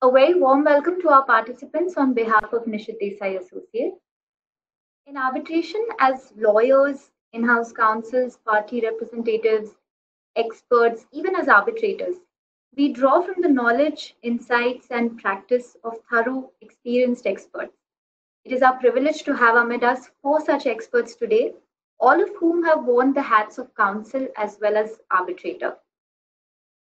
A very warm welcome to our participants on behalf of Nishit Desai Associates. In arbitration, as lawyers, in-house counsels, party representatives, experts, even as arbitrators, we draw from the knowledge, insights, and practice of thorough, experienced experts. It is our privilege to have amid us four such experts today, all of whom have worn the hats of counsel as well as arbitrator.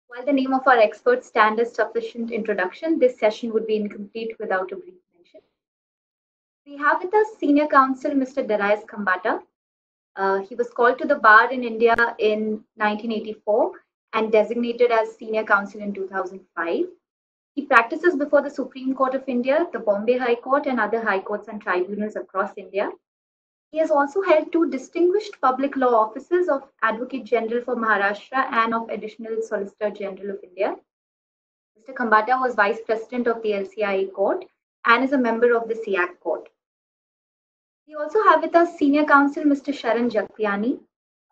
While the name of our experts stand as sufficient introduction, this session would be incomplete without a brief mention. We have with us Senior Counsel Mr. Darius Khambata. He was called to the bar in India in 1984 and designated as Senior Counsel in 2005. He practices before the Supreme Court of India, the Bombay High Court, and other high courts and tribunals across India. He has also held two distinguished public law offices of Advocate General for Maharashtra and of Additional Solicitor General of India. Mr. Khambata was Vice President of the LCIA Court and is a member of the SIAC Court. We also have with us Senior Counsel Mr. Sharan Jagtiani.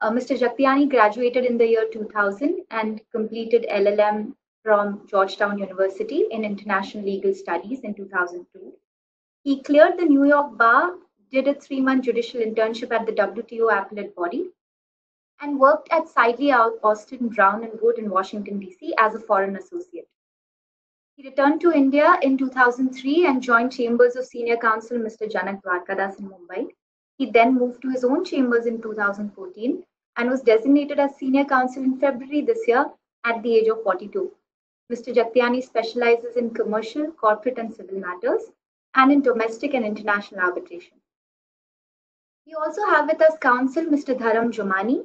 Mr. Jagtiani graduated in the year 2000 and completed LLM from Georgetown University in International Legal Studies in 2002. He cleared the New York bar, did a 3-month judicial internship at the WTO appellate body, and worked at Sidley Austin Brown and Wood in Washington, D.C. as a foreign associate. He returned to India in 2003 and joined chambers of Senior Counsel Mr. Janak Dwarkadas in Mumbai. He then moved to his own chambers in 2014 and was designated as Senior Counsel in February this year at the age of 42. Mr. Jagtiani specializes in commercial, corporate, and civil matters and in domestic and international arbitration. We also have with us Counsel Mr. Dharam Jumani.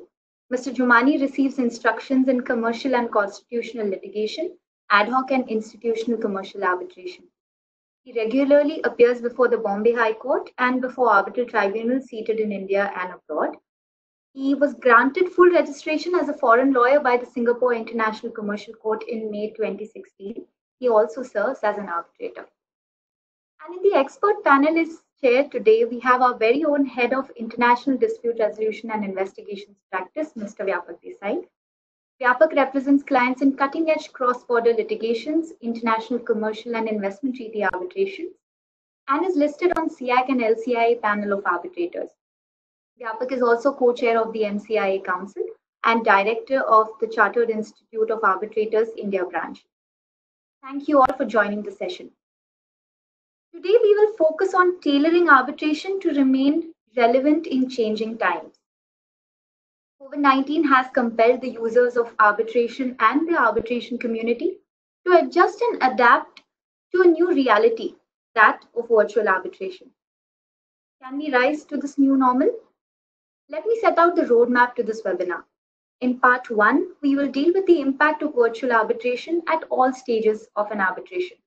Mr. Jumani receives instructions in commercial and constitutional litigation, ad hoc and institutional commercial arbitration. He regularly appears before the Bombay High Court and before arbitral tribunals seated in India and abroad. He was granted full registration as a foreign lawyer by the Singapore International Commercial Court in May 2016. He also serves as an arbitrator. And in the expert panelist chair today, we have our very own Head of International Dispute Resolution and Investigations Practice, Mr. Vyapak Desai. Vyapak represents clients in cutting-edge cross-border litigations, international commercial and investment treaty arbitrations, and is listed on SIAC and LCIA panel of arbitrators. Vyapak is also co-chair of the MCIA Council and director of the Chartered Institute of Arbitrators India branch. Thank you all for joining the session. Today, we will focus on tailoring arbitration to remain relevant in changing times. COVID-19 has compelled the users of arbitration and the arbitration community to adjust and adapt to a new reality, that of virtual arbitration. Can we rise to this new normal? Let me set out the roadmap to this webinar. In part 1, we will deal with the impact of virtual arbitration at all stages of an arbitration.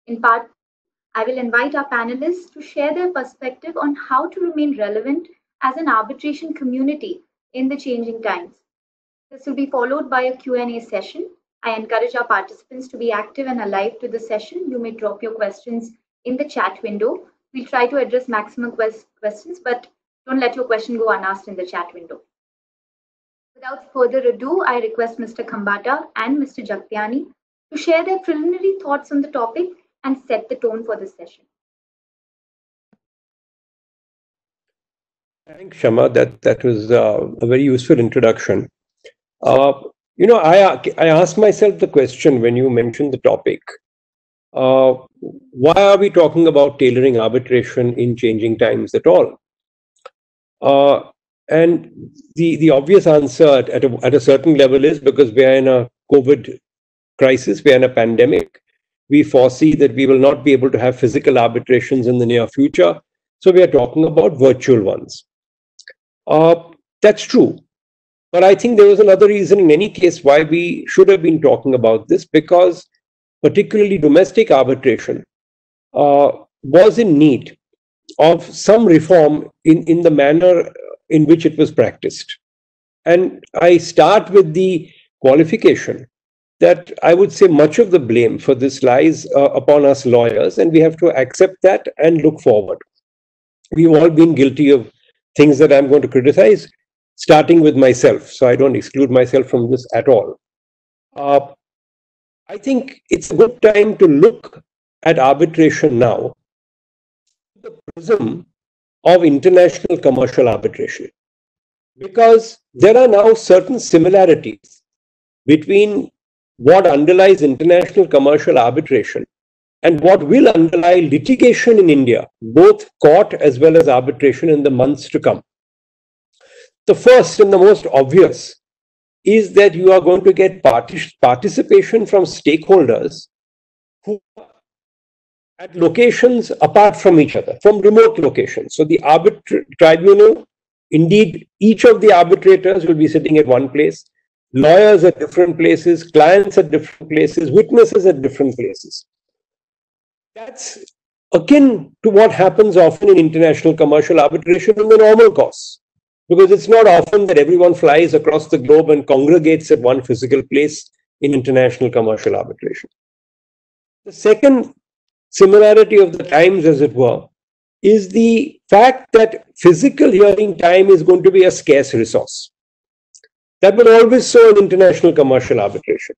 In part 2, I will invite our panelists to share their perspective on how to remain relevant as an arbitration community in the changing times. This will be followed by a Q&A session. I encourage our participants to be active and alive to the session. You may drop your questions in the chat window. We'll try to address maximum questions, but don't let your question go unasked in the chat window. Without further ado, I request Mr. Khambata and Mr. Jagtiani to share their preliminary thoughts on the topic and set the tone for this session. Thanks, Shama. That was a very useful introduction. I asked myself the question when you mentioned the topic. Why are we talking about tailoring arbitration in changing times at all? And the obvious answer at a certain level is because we are in a COVID crisis, we are in a pandemic. We foresee that we will not be able to have physical arbitrations in the near future. So we are talking about virtual ones. That's true. But I think there was another reason in any case why we should have been talking about this, because particularly domestic arbitration was in need of some reform in the manner in which it was practiced. And I start with the qualification that I would say much of the blame for this lies upon us lawyers, and we have to accept that and look forward. We've all been guilty of things that I'm going to criticize, starting with myself, so I don't exclude myself from this at all. I think it's a good time to look at arbitration now through the prism of international commercial arbitration, because there are now certain similarities between what underlies international commercial arbitration and what will underlie litigation in India, both court as well as arbitration in the months to come. The first and the most obvious is that you are going to get participation from stakeholders who are at locations apart from each other, from remote locations. So the tribunal, indeed, each of the arbitrators will be sitting at one place, lawyers at different places, clients at different places, witnesses at different places. That's akin to what happens often in international commercial arbitration in the normal course, because it's not often that everyone flies across the globe and congregates at one physical place in international commercial arbitration. The second similarity of the times, as it were, is the fact that physical hearing time is going to be a scarce resource. That will always so in international commercial arbitration.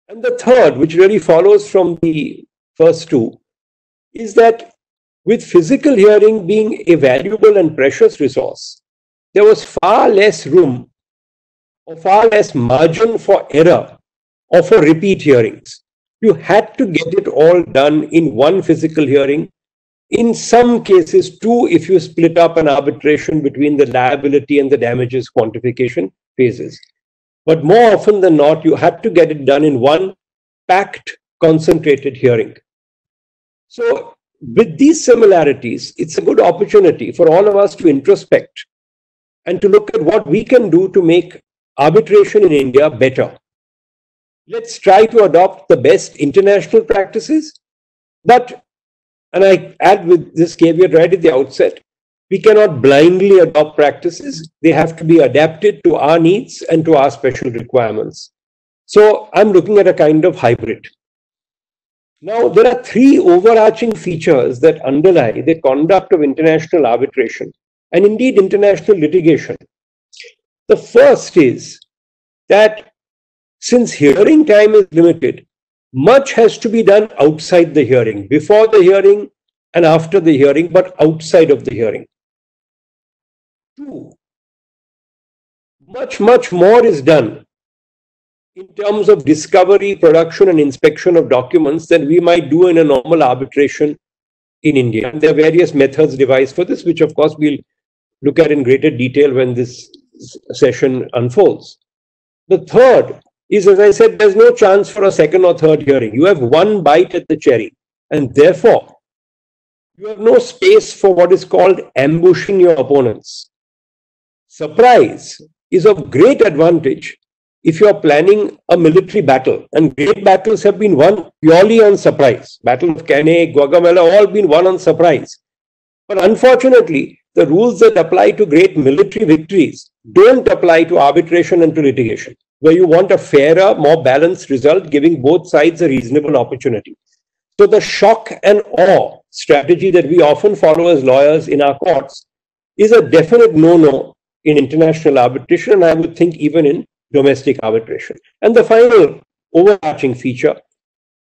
And the third, which really follows from the first two, is that with physical hearing being a valuable and precious resource, there was far less room or far less margin for error or for repeat hearings. You had to get it all done in one physical hearing. In some cases, two, if you split up an arbitration between the liability and the damages quantification phases. But more often than not, you had to get it done in one packed, concentrated hearing. So with these similarities, it's a good opportunity for all of us to introspect and to look at what we can do to make arbitration in India better. Let's try to adopt the best international practices, but, and I add with this caveat right at the outset, we cannot blindly adopt practices. They have to be adapted to our needs and to our special requirements. So I'm looking at a kind of hybrid. Now, there are three overarching features that underlie the conduct of international arbitration and indeed international litigation. The first is that since hearing time is limited, much has to be done outside the hearing, before the hearing and after the hearing, but outside of the hearing. Two, much more is done in terms of discovery, production, and inspection of documents than we might do in a normal arbitration in India. And there are various methods devised for this, which of course we'll look at in greater detail when this session unfolds. The third is, as I said, there's no chance for a second or third hearing. You have one bite at the cherry, and therefore you have no space for what is called ambushing your opponents. Surprise is of great advantage if you are planning a military battle, and great battles have been won purely on surprise. Battle of Cannae, Gaugamela, all been won on surprise. But unfortunately, the rules that apply to great military victories don't apply to arbitration and to litigation, where you want a fairer, more balanced result, giving both sides a reasonable opportunity. So the shock and awe strategy that we often follow as lawyers in our courts is a definite no-no in international arbitration, and I would think even in domestic arbitration. And the final overarching feature,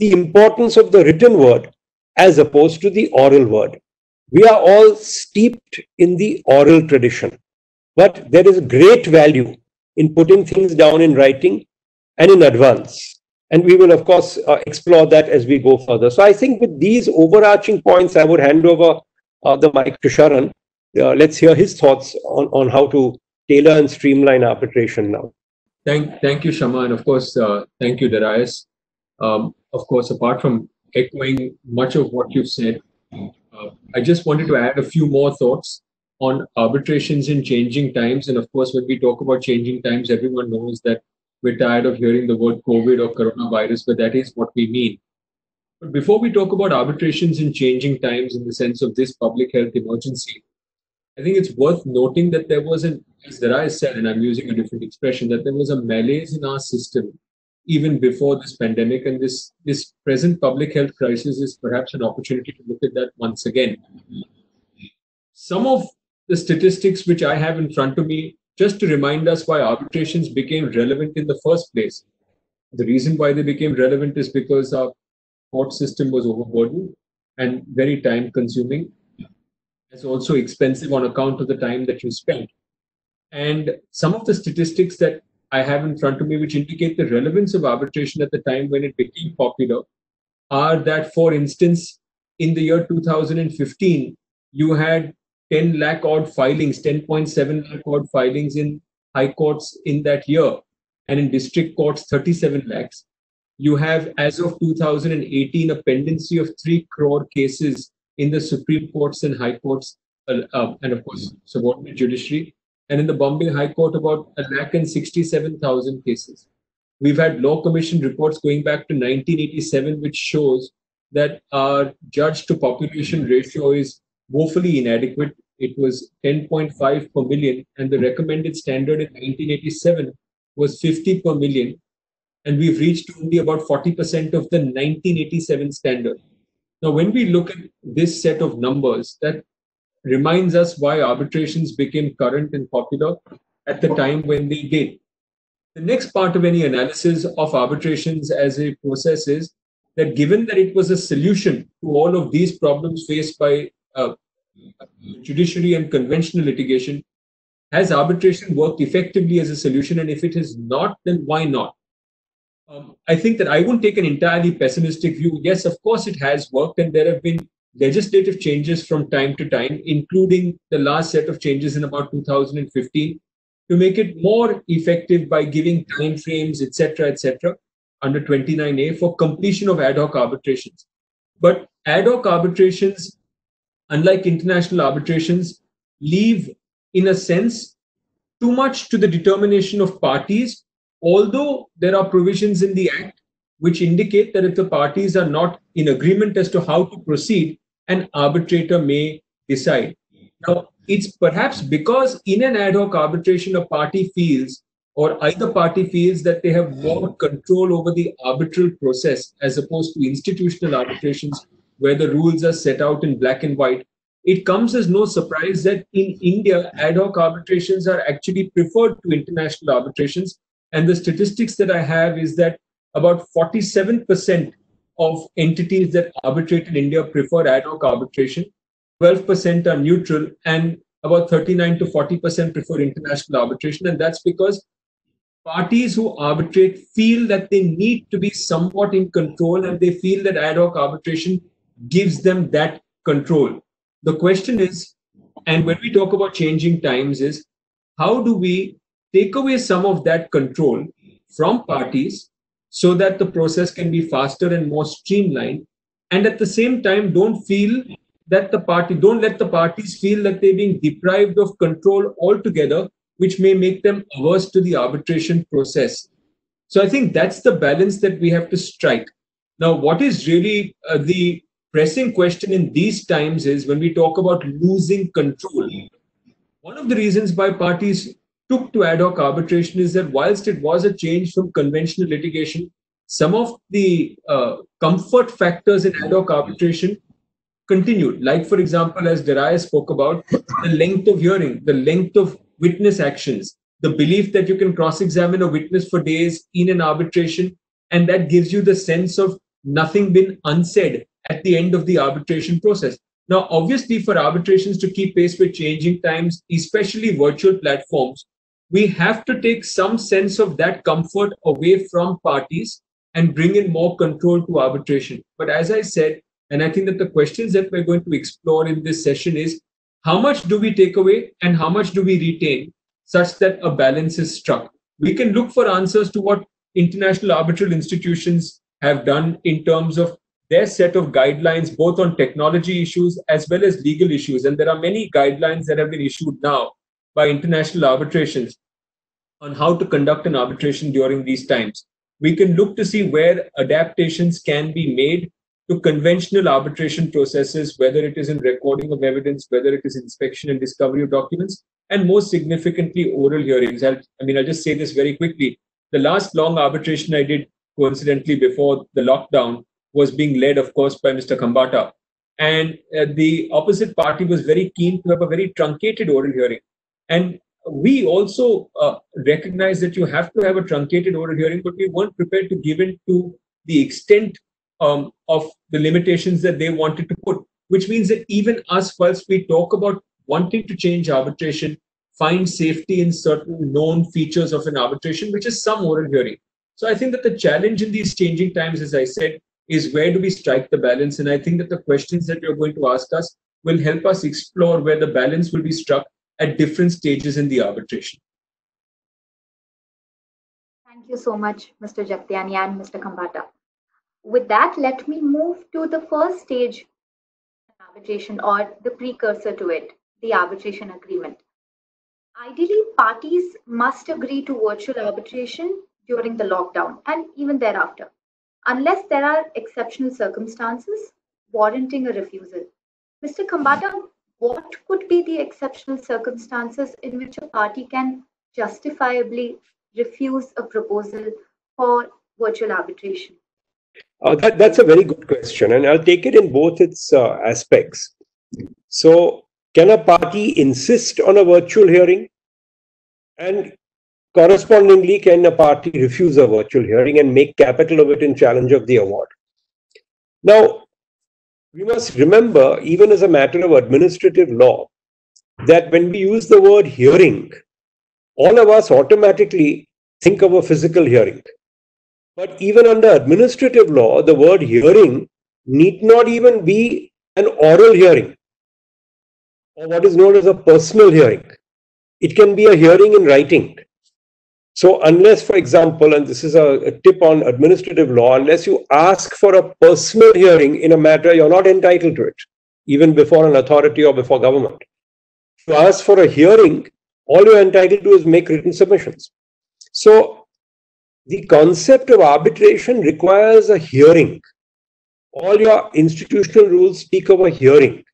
the importance of the written word as opposed to the oral word. We are all steeped in the oral tradition, but there is great value in putting things down in writing and in advance. And we will, of course, explore that as we go further. So I think with these overarching points, I would hand over the mic to Sharan. Let's hear his thoughts on how to tailor and streamline arbitration now. Thank you, Shama, and of course, thank you, Darius. Of course, apart from echoing much of what you've said, I just wanted to add a few more thoughts on arbitrations in changing times. And of course, when we talk about changing times, everyone knows that we're tired of hearing the word COVID or coronavirus, but that is what we mean. But before we talk about arbitrations in changing times in the sense of this public health emergency, I think it's worth noting that there was as Darius said, and I'm using a different expression, that there was a malaise in our system even before this pandemic, and this present public health crisis is perhaps an opportunity to look at that once again. Some of the statistics which I have in front of me, just to remind us why arbitrations became relevant in the first place. The reason why they became relevant is because our court system was overburdened and very time consuming. It's also expensive on account of the time that you spend. And some of the statistics that I have in front of me, which indicate the relevance of arbitration at the time when it became popular, are that, for instance, in the year 2015, you had 10 lakh odd filings, 10.7 lakh odd filings in high courts in that year, and in district courts, 37 lakhs. You have, as of 2018, a pendency of 3 crore cases in the Supreme Courts and High Courts, and of course, subordinate judiciary. And in the Bombay High Court, about 1,67,000 cases. We've had Law Commission reports going back to 1987, which shows that our judge to population ratio is woefully inadequate. It was 10.5 per million, and the recommended standard in 1987 was 50 per million. And we've reached only about 40% of the 1987 standard. Now, when we look at this set of numbers, that reminds us why arbitrations became current and popular at the time when they did. The next part of any analysis of arbitrations as a process is that, given that it was a solution to all of these problems faced by judiciary and conventional litigation, has arbitration worked effectively as a solution? And if it has not, then why not? I think that I won't take an entirely pessimistic view. Yes, of course it has worked, and there have been legislative changes from time to time, including the last set of changes in about 2015, to make it more effective by giving timeframes, etc., under 29A for completion of ad hoc arbitrations. But ad hoc arbitrations, unlike international arbitrations, leave, in a sense, too much to the determination of parties, although there are provisions in the Act which indicate that if the parties are not in agreement as to how to proceed, an arbitrator may decide. Now, it's perhaps because in an ad hoc arbitration, a party feels, or either party feels, that they have more control over the arbitral process as opposed to institutional arbitrations where the rules are set out in black and white. It comes as no surprise that in India, ad hoc arbitrations are actually preferred to international arbitrations. And the statistics that I have is that about 47% of entities that arbitrate in India prefer ad hoc arbitration, 12% are neutral, and about 39 to 40% prefer international arbitration. And that's because parties who arbitrate feel that they need to be somewhat in control, and they feel that ad hoc arbitration gives them that control. The question is, and when we talk about changing times, is how do we take away some of that control from parties so that the process can be faster and more streamlined, and at the same time don't let the parties feel that they're being deprived of control altogether, which may make them averse to the arbitration process. So I think that's the balance that we have to strike. Now, what is really the pressing question in these times is when we talk about losing control. One of the reasons why parties took to ad hoc arbitration is that whilst it was a change from conventional litigation, some of the comfort factors in ad hoc arbitration continued. Like, for example, as Darius spoke about, the length of hearing, the length of witness actions, the belief that you can cross-examine a witness for days in an arbitration, and that gives you the sense of nothing been unsaid at the end of the arbitration process. Now, obviously, for arbitrations to keep pace with changing times, especially virtual platforms, we have to take some sense of that comfort away from parties and bring in more control to arbitration. But as I said, and I think that the questions that we're going to explore in this session is, how much do we take away and how much do we retain such that a balance is struck? We can look for answers to what international arbitral institutions have done in terms of their set of guidelines, both on technology issues as well as legal issues. And there are many guidelines that have been issued now by international arbitrations on how to conduct an arbitration during these times. We can look to see where adaptations can be made to conventional arbitration processes, whether it is in recording of evidence, whether it is inspection and discovery of documents, and most significantly, oral hearings. I'll just say this very quickly. The last long arbitration I did, coincidentally, before the lockdown, was being led, of course, by Mr. Khambata. And the opposite party was very keen to have a very truncated oral hearing. And we also recognize that you have to have a truncated oral hearing, but we weren't prepared to give in to the extent of the limitations that they wanted to put, which means that even us, whilst we talk about wanting to change arbitration, find safety in certain known features of an arbitration, which is some oral hearing. So I think that the challenge in these changing times, as I said, is where do we strike the balance? And I think that the questions that you're going to ask us will help us explore where the balance will be struck at different stages in the arbitration. Thank you so much, Mr. Jagtiani and Mr. Khambhata. With that, let me move to the first stage of arbitration, or the precursor to it, the arbitration agreement. Ideally, parties must agree to virtual arbitration during the lockdown and even thereafter, unless there are exceptional circumstances warranting a refusal. Mr. Khambhata, what could be the exceptional circumstances in which a party can justifiably refuse a proposal for virtual arbitration? That's a very good question, and I'll take it in both its aspects. So, can a party insist on a virtual hearing? And correspondingly, can a party refuse a virtual hearing and make capital of it in challenge of the award? Now, we must remember, even as a matter of administrative law, that when we use the word hearing, all of us automatically think of a physical hearing. But even under administrative law, the word hearing need not even be an oral hearing or what is known as a personal hearing. It can be a hearing in writing. So unless, for example, and this is a tip on administrative law, unless you ask for a personal hearing in a matter, you're not entitled to it, even before an authority or before government. If you ask for a hearing, all you're entitled to is make written submissions. So the concept of arbitration requires a hearing. All your institutional rules speak of a hearing.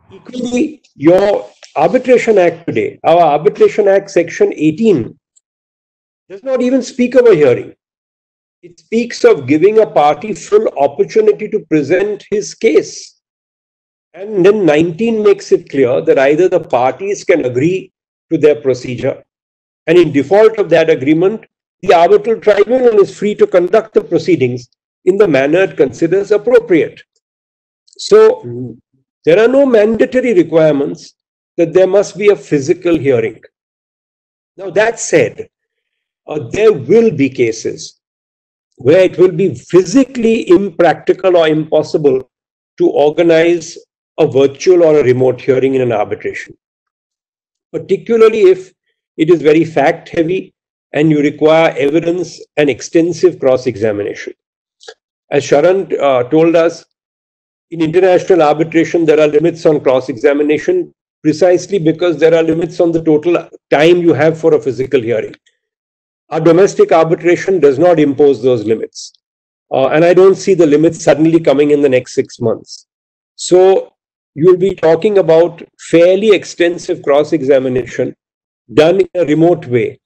Equally, your Arbitration Act today, our Arbitration Act Section 18, does not even speak of a hearing. It speaks of giving a party full opportunity to present his case. And then 19 makes it clear that either the parties can agree to their procedure, and in default of that agreement, the arbitral tribunal is free to conduct the proceedings in the manner it considers appropriate. So there are no mandatory requirements that there must be a physical hearing. Now, that said, there will be cases where it will be physically impractical or impossible to organize a virtual or a remote hearing in an arbitration, particularly if it is very fact-heavy and you require evidence and extensive cross-examination. As Sharan told us, in international arbitration, there are limits on cross-examination precisely because there are limits on the total time you have for a physical hearing. Our domestic arbitration does not impose those limits. And I don't see the limits suddenly coming in the next 6 months. So you'll be talking about fairly extensive cross-examination done in a remote way,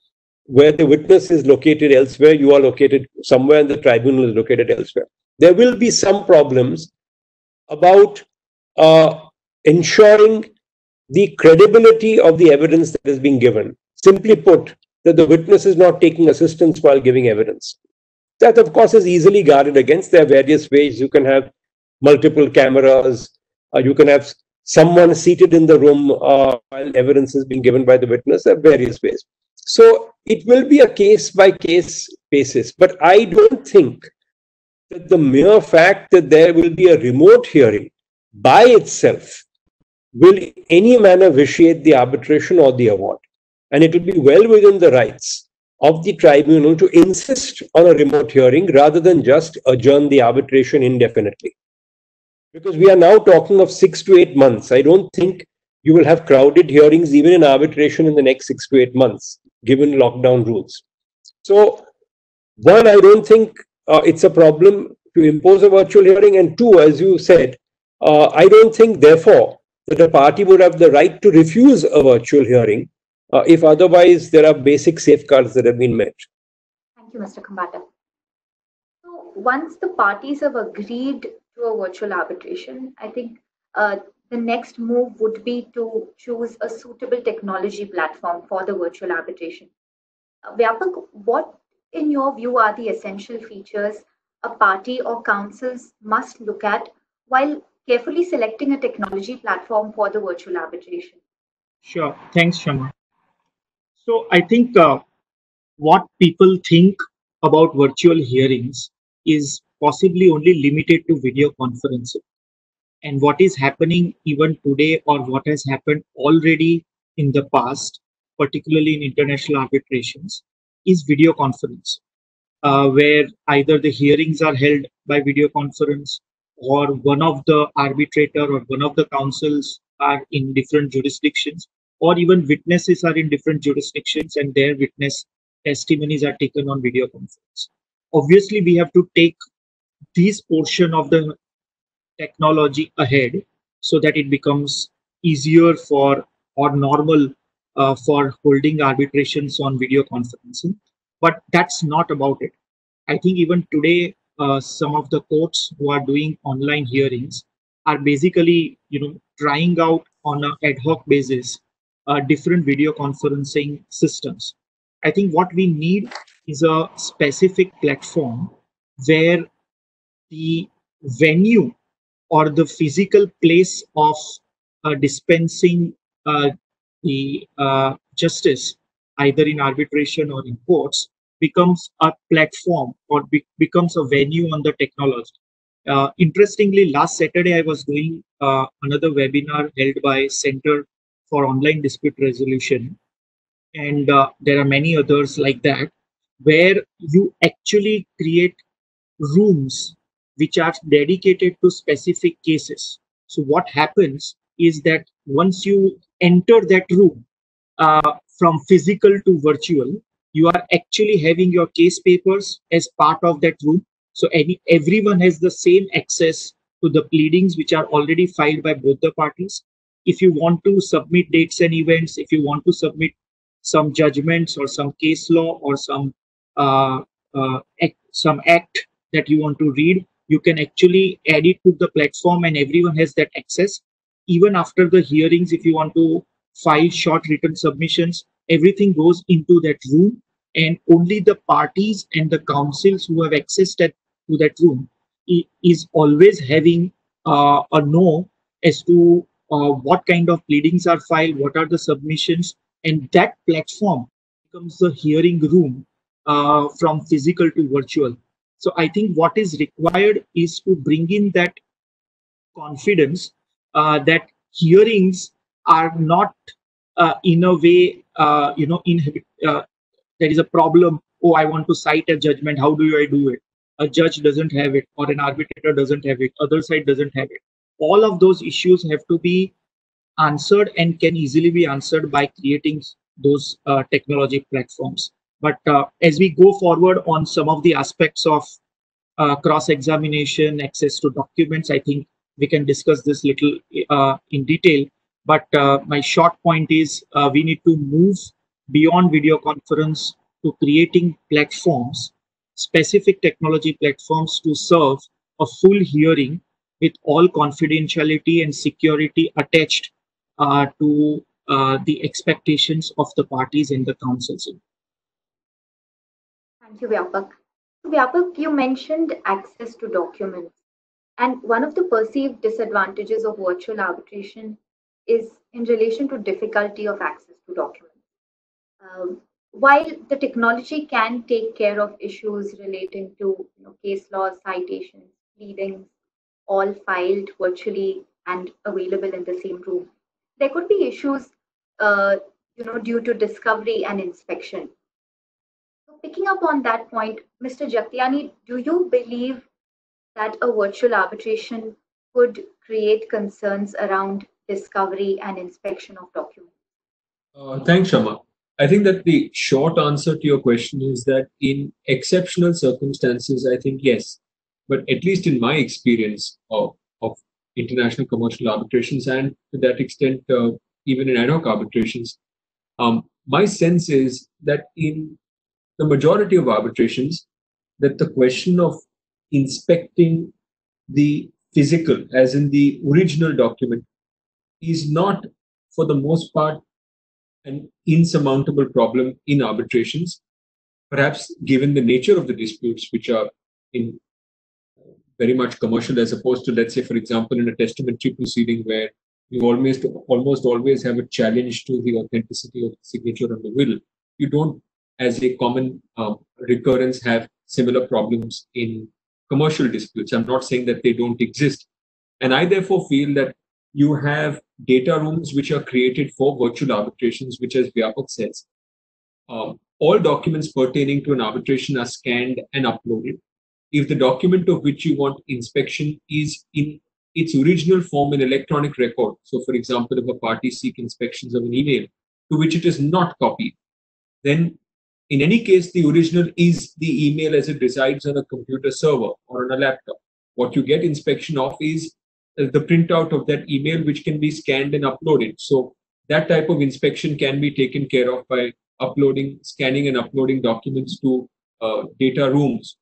where the witness is located elsewhere, you are located somewhere, and the tribunal is located elsewhere. There will be some problems about ensuring the credibility of the evidence that is being given. Simply put, that the witness is not taking assistance while giving evidence. That, of course, is easily guarded against. There are various ways. You can have multiple cameras. You can have someone seated in the room while evidence is being given by the witness. There are various ways. So it will be a case-by-case basis. But I don't think that the mere fact that there will be a remote hearing by itself will in any manner vitiate the arbitration or the award. And it will be well within the rights of the tribunal to insist on a remote hearing rather than just adjourn the arbitration indefinitely. Because we are now talking of 6 to 8 months. I don't think you will have crowded hearings even in arbitration in the next 6 to 8 months, given lockdown rules. So, one, I don't think it's a problem to impose a virtual hearing. And two, as you said, I don't think, therefore, that a party would have the right to refuse a virtual hearing if otherwise there are basic safeguards that have been met. Thank you, Mr. Khambhata. So once the parties have agreed to a virtual arbitration, I think the next move would be to choose a suitable technology platform for the virtual arbitration. Vyapak, what, in your view, are the essential features a party or councils must look at while carefully selecting a technology platform for the virtual arbitration? Sure. Thanks, Shama. So I think what people think about virtual hearings is possibly only limited to video conferencing. And what is happening even today, or what has happened already in the past, particularly in international arbitrations, is video conference, where either the hearings are held by video conference, or one of the arbitrator or one of the counsels are in different jurisdictions, or even witnesses are in different jurisdictions and their witness testimonies are taken on video conference. Obviously, we have to take this portion of the technology ahead so that it becomes easier for or normal for holding arbitrations on video conferencing. But that's not about it. I think even today, some of the courts who are doing online hearings are basically, trying out on an ad hoc basis different video conferencing systems. I think what we need is a specific platform where the venue or the physical place of dispensing the justice, either in arbitration or in courts, becomes a platform or becomes a venue on the technology. Interestingly, last Saturday I was doing another webinar held by Center for Online Dispute Resolution, and there are many others like that, where you actually create rooms which are dedicated to specific cases. So what happens is that once you enter that room, from physical to virtual, you are actually having your case papers as part of that room. So everyone has the same access to the pleadings which are already filed by both the parties. If you want to submit dates and events, if you want to submit some judgments or some case law or some act that you want to read, you can actually add it to the platform and everyone has that access. Even after the hearings, if you want to file short written submissions, everything goes into that room, and only the parties and the counsels who have access to that room is always having a know as to what kind of pleadings are filed, what are the submissions, and that platform becomes the hearing room from physical to virtual. So I think what is required is to bring in that confidence that hearings are not in a way, there is a problem. Oh, I want to cite a judgment. How do I do it? A judge doesn't have it, or an arbitrator doesn't have it. Other side doesn't have it. All of those issues have to be answered and can easily be answered by creating those technology platforms. But as we go forward on some of the aspects of cross-examination, access to documents, I think we can discuss this little in detail. But my short point is we need to move beyond video conference to creating platforms, specific technology platforms to serve a full hearing with all confidentiality and security attached to the expectations of the parties in the councils. Thank you, Vyapak. Vyapak, you mentioned access to documents. And one of the perceived disadvantages of virtual arbitration is in relation to difficulty of access to documents. While the technology can take care of issues relating to case law, citations, pleadings, all filed virtually and available in the same room, there could be issues due to discovery and inspection. So picking up on that point, Mr. Jagtiani, do you believe that a virtual arbitration could create concerns around discovery and inspection of documents? Thanks, Shama. I think that the short answer to your question is that in exceptional circumstances, I think yes. But at least in my experience of international commercial arbitrations, and to that extent, even in ad hoc arbitrations, my sense is that in the majority of arbitrations, that the question of inspecting the physical, as in the original document, is not, for the most part, an insurmountable problem in arbitrations, perhaps given the nature of the disputes, which are in very much commercial, as opposed to, let's say, for example, in a testamentary proceeding where you almost always have a challenge to the authenticity of the signature on the will. You don't, as a common recurrence, have similar problems in commercial disputes. I'm not saying that they don't exist. And I therefore feel that you have data rooms which are created for virtual arbitrations, which, as Vyapak says, all documents pertaining to an arbitration are scanned and uploaded. If the document of which you want inspection is in its original form in electronic record, so for example, if a party seeks inspections of an email to which it is not copied, then in any case, the original is the email as it resides on a computer server or on a laptop. What you get inspection of is the printout of that email, which can be scanned and uploaded. So that type of inspection can be taken care of by scanning and uploading documents to data rooms.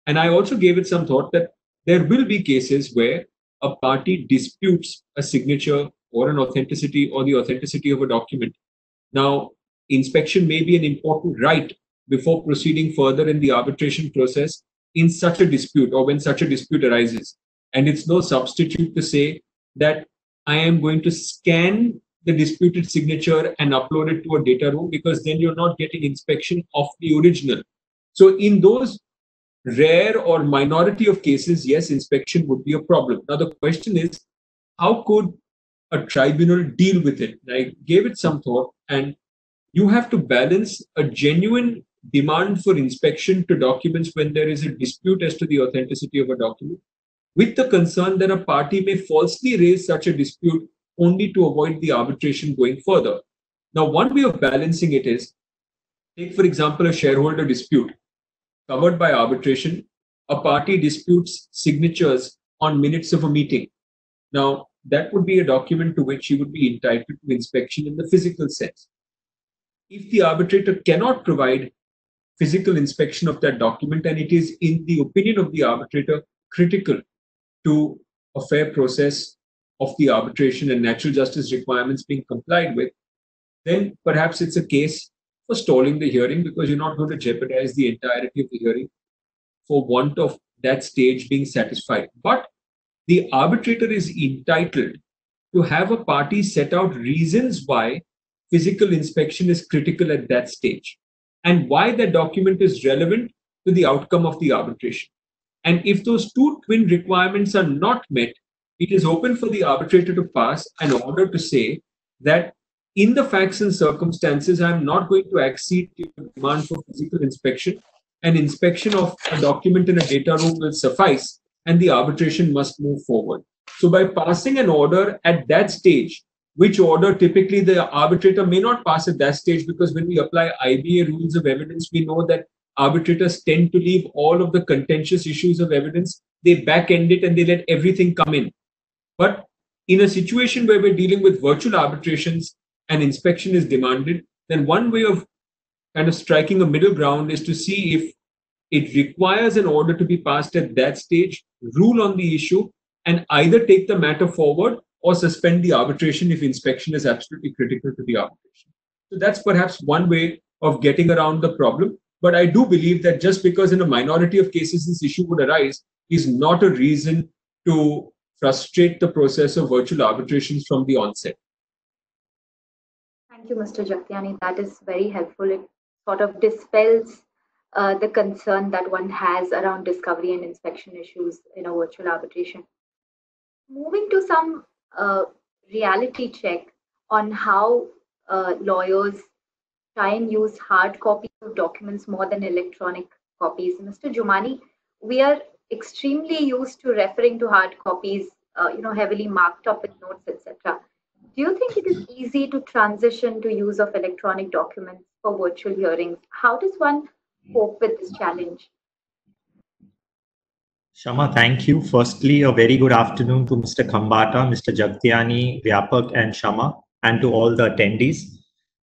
And I also gave it some thought that there will be cases where a party disputes a signature or an authenticity or the authenticity of a document. Now, inspection may be an important right before proceeding further in the arbitration process in such a dispute or when such a dispute arises. And it's no substitute to say that I am going to scan the disputed signature and upload it to a data room, because then you're not getting inspection of the original. So in those rare or minority of cases, yes, inspection would be a problem. Now, the question is, how could a tribunal deal with it? I gave it some thought, and you have to balance a genuine demand for inspection to documents when there is a dispute as to the authenticity of a document, with the concern that a party may falsely raise such a dispute only to avoid the arbitration going further. Now, one way of balancing it is, take, for example, a shareholder dispute covered by arbitration. A party disputes signatures on minutes of a meeting. Now, that would be a document to which he would be entitled to inspection in the physical sense. If the arbitrator cannot provide physical inspection of that document, and it is, in the opinion of the arbitrator, critical to a fair process of the arbitration and natural justice requirements being complied with, then perhaps it's a case for stalling the hearing, because you're not going to jeopardize the entirety of the hearing for want of that stage being satisfied. But the arbitrator is entitled to have a party set out reasons why physical inspection is critical at that stage and why that document is relevant to the outcome of the arbitration. And if those two twin requirements are not met, it is open for the arbitrator to pass an order to say that in the facts and circumstances, I'm not going to accede to the demand for physical inspection. An inspection of a document in a data room will suffice, and the arbitration must move forward. So by passing an order at that stage, which order typically the arbitrator may not pass at that stage, because when we apply IBA rules of evidence, we know that arbitrators tend to leave all of the contentious issues of evidence. They back end it and they let everything come in. But in a situation where we're dealing with virtual arbitrations and inspection is demanded, then one way of kind of striking a middle ground is to see if it requires an order to be passed at that stage, rule on the issue, and either take the matter forward or suspend the arbitration if inspection is absolutely critical to the arbitration. So that's perhaps one way of getting around the problem. But I do believe that just because in a minority of cases this issue would arise is not a reason to frustrate the process of virtual arbitrations from the onset. Thank you, Mr. Jagtiani. That is very helpful. It sort of dispels the concern that one has around discovery and inspection issues in a virtual arbitration. Moving to some reality check on how lawyers try and use hard copies of documents more than electronic copies. Mr. Jumani, we are extremely used to referring to hard copies, heavily marked up with notes, etc. Do you think it is easy to transition to use of electronic documents for virtual hearings? How does one cope with this challenge? Shama, thank you. Firstly, a very good afternoon to Mr. Khambata, Mr. Jagtiani, Vyapak, and Shama, and to all the attendees.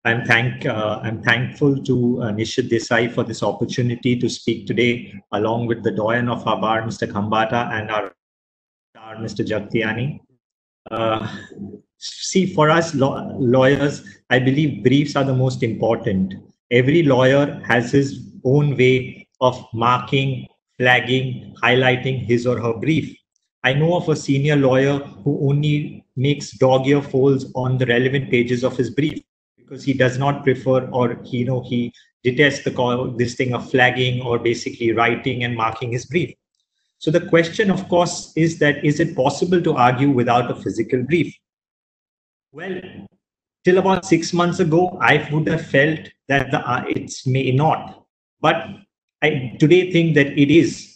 I'm thankful to Nishit Desai for this opportunity to speak today, along with the doyen of our bar, Mr. Khambata, and our Mr. Jagtiani. See, for us lawyers, I believe briefs are the most important. Every lawyer has his own way of marking, flagging, highlighting his or her brief. I know of a senior lawyer who only makes dog-ear folds on the relevant pages of his brief because he does not prefer, or he detests this thing of flagging or basically writing and marking his brief. So the question, of course, is that is it possible to argue without a physical brief? Well, till about 6 months ago, I would have felt that it may not, but I today think that it is.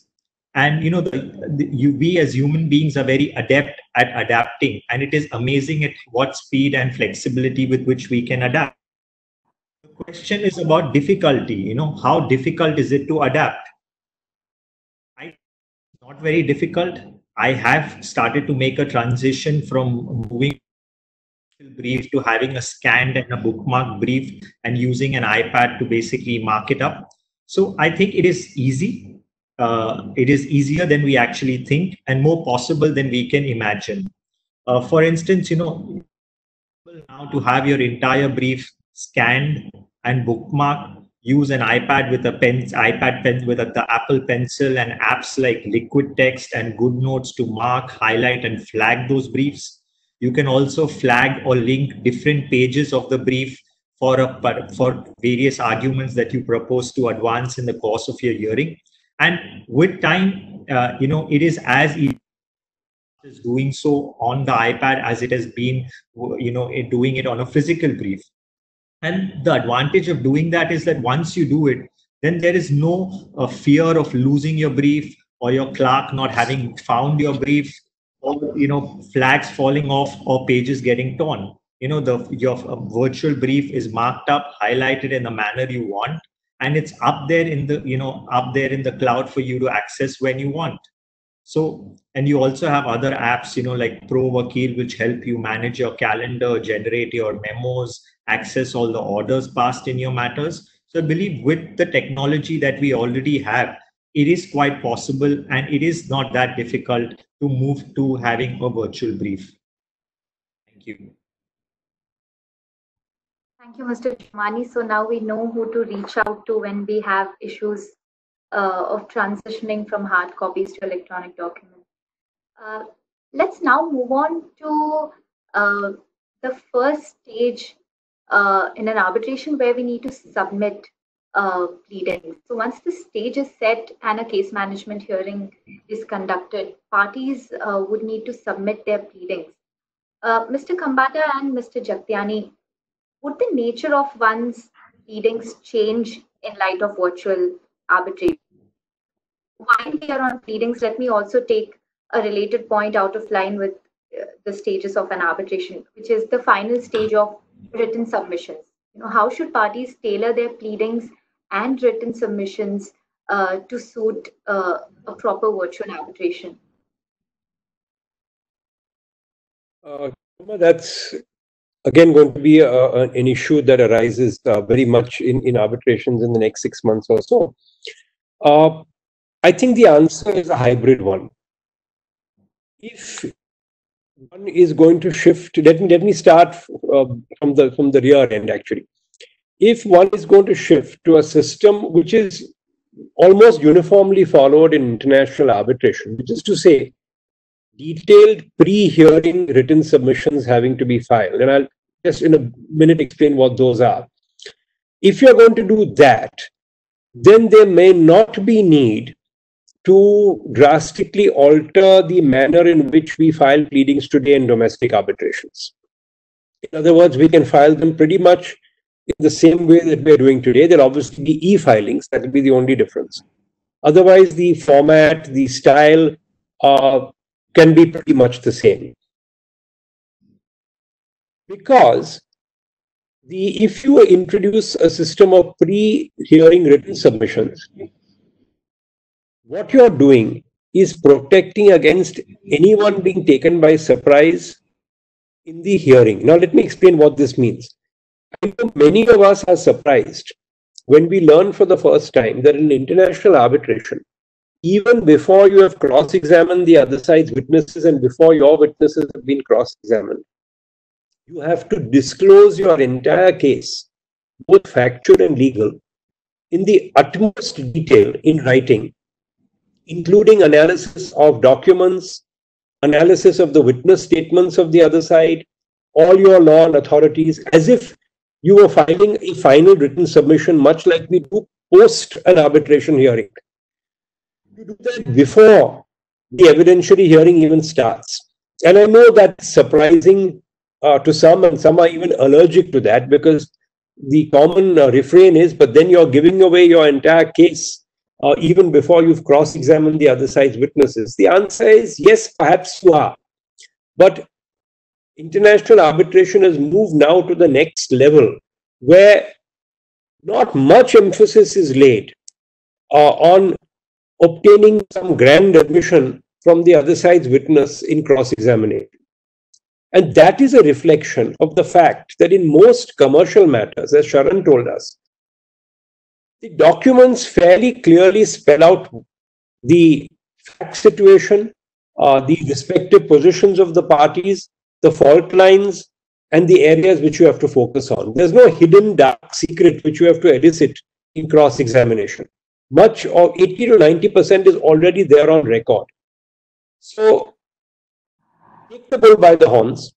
And we as human beings are very adept at adapting, and it is amazing at what speed and flexibility with which we can adapt. The question is about difficulty. How difficult is it to adapt? Not very difficult. I have started to make a transition from moving brief to having a scanned and a bookmark brief and using an iPad to basically mark it up. So I think it is easy. It is easier than we actually think and more possible than we can imagine. For instance, now to have your entire brief scanned and bookmarked, use an iPad with a iPad pen with the Apple Pencil and apps like Liquid Text and GoodNotes to mark, highlight, and flag those briefs. You can also flag or link different pages of the brief for various arguments that you propose to advance in the course of your hearing. And with time, it is as easy as doing so on the iPad as it has been, doing it on a physical brief. And the advantage of doing that is that once you do it, then there is no fear of losing your brief or your clerk not having found your brief, or flags falling off or pages getting torn. Your virtual brief is marked up, highlighted in the manner you want, and it's up there in the cloud for you to access when you want. So, and you also have other apps, like ProVakil, which help you manage your calendar, generate your memos, access all the orders passed in your matters. So I believe with the technology that we already have, it is quite possible, and it is not that difficult to move to having a virtual brief. Thank you. Thank you, Mr. Chamani. So now we know who to reach out to when we have issues of transitioning from hard copies to electronic documents. Let's now move on to the first stage in an arbitration where we need to submit pleadings. So once the stage is set and a case management hearing is conducted, parties would need to submit their pleadings. Mr. Khambata and Mr. Jagtiani, would the nature of one's pleadings change in light of virtual arbitration? While we are on pleadings, let me also take a related point out of line with the stages of an arbitration, which is the final stage of written submissions. How should parties tailor their pleadings and written submissions to suit a proper virtual arbitration? That's again going to be an issue that arises very much in arbitrations in the next 6 months or so. I think the answer is a hybrid one. If one is going to shift, let me start from the rear end actually. If one is going to shift to a system which is almost uniformly followed in international arbitration, which is to say, detailed pre-hearing written submissions having to be filed, and I'll just in a minute explain what those are. If you're going to do that, then there may not be need to drastically alter the manner in which we file pleadings today in domestic arbitrations. In other words, we can file them pretty much in the same way that we're doing today. There'll obviously be e-filings, that will be the only difference. Otherwise, the format, the style can be pretty much the same. Because if you introduce a system of pre-hearing written submissions, what you're doing is protecting against anyone being taken by surprise in the hearing. Now, let me explain what this means. I know many of us are surprised when we learn for the first time that in international arbitration, even before you have cross-examined the other side's witnesses and before your witnesses have been cross-examined, you have to disclose your entire case, both factual and legal, in the utmost detail in writing, including analysis of documents, analysis of the witness statements of the other side, all your law and authorities, as if you were filing a final written submission, much like we do post an arbitration hearing. You do that before the evidentiary hearing even starts. And I know that's surprising to some, and some are even allergic to that, because the common refrain is, but then you're giving away your entire case even before you've cross-examined the other side's witnesses. The answer is yes, perhaps you are. But international arbitration has moved now to the next level, where not much emphasis is laid on obtaining some grand admission from the other side's witness in cross-examination. And that is a reflection of the fact that in most commercial matters, as Sharan told us, the documents fairly clearly spell out the fact situation, the respective positions of the parties, the fault lines, and the areas which you have to focus on. There's no hidden dark secret which you have to elicit in cross-examination. Much of 80 to 90% is already there on record. So take the bull by the horns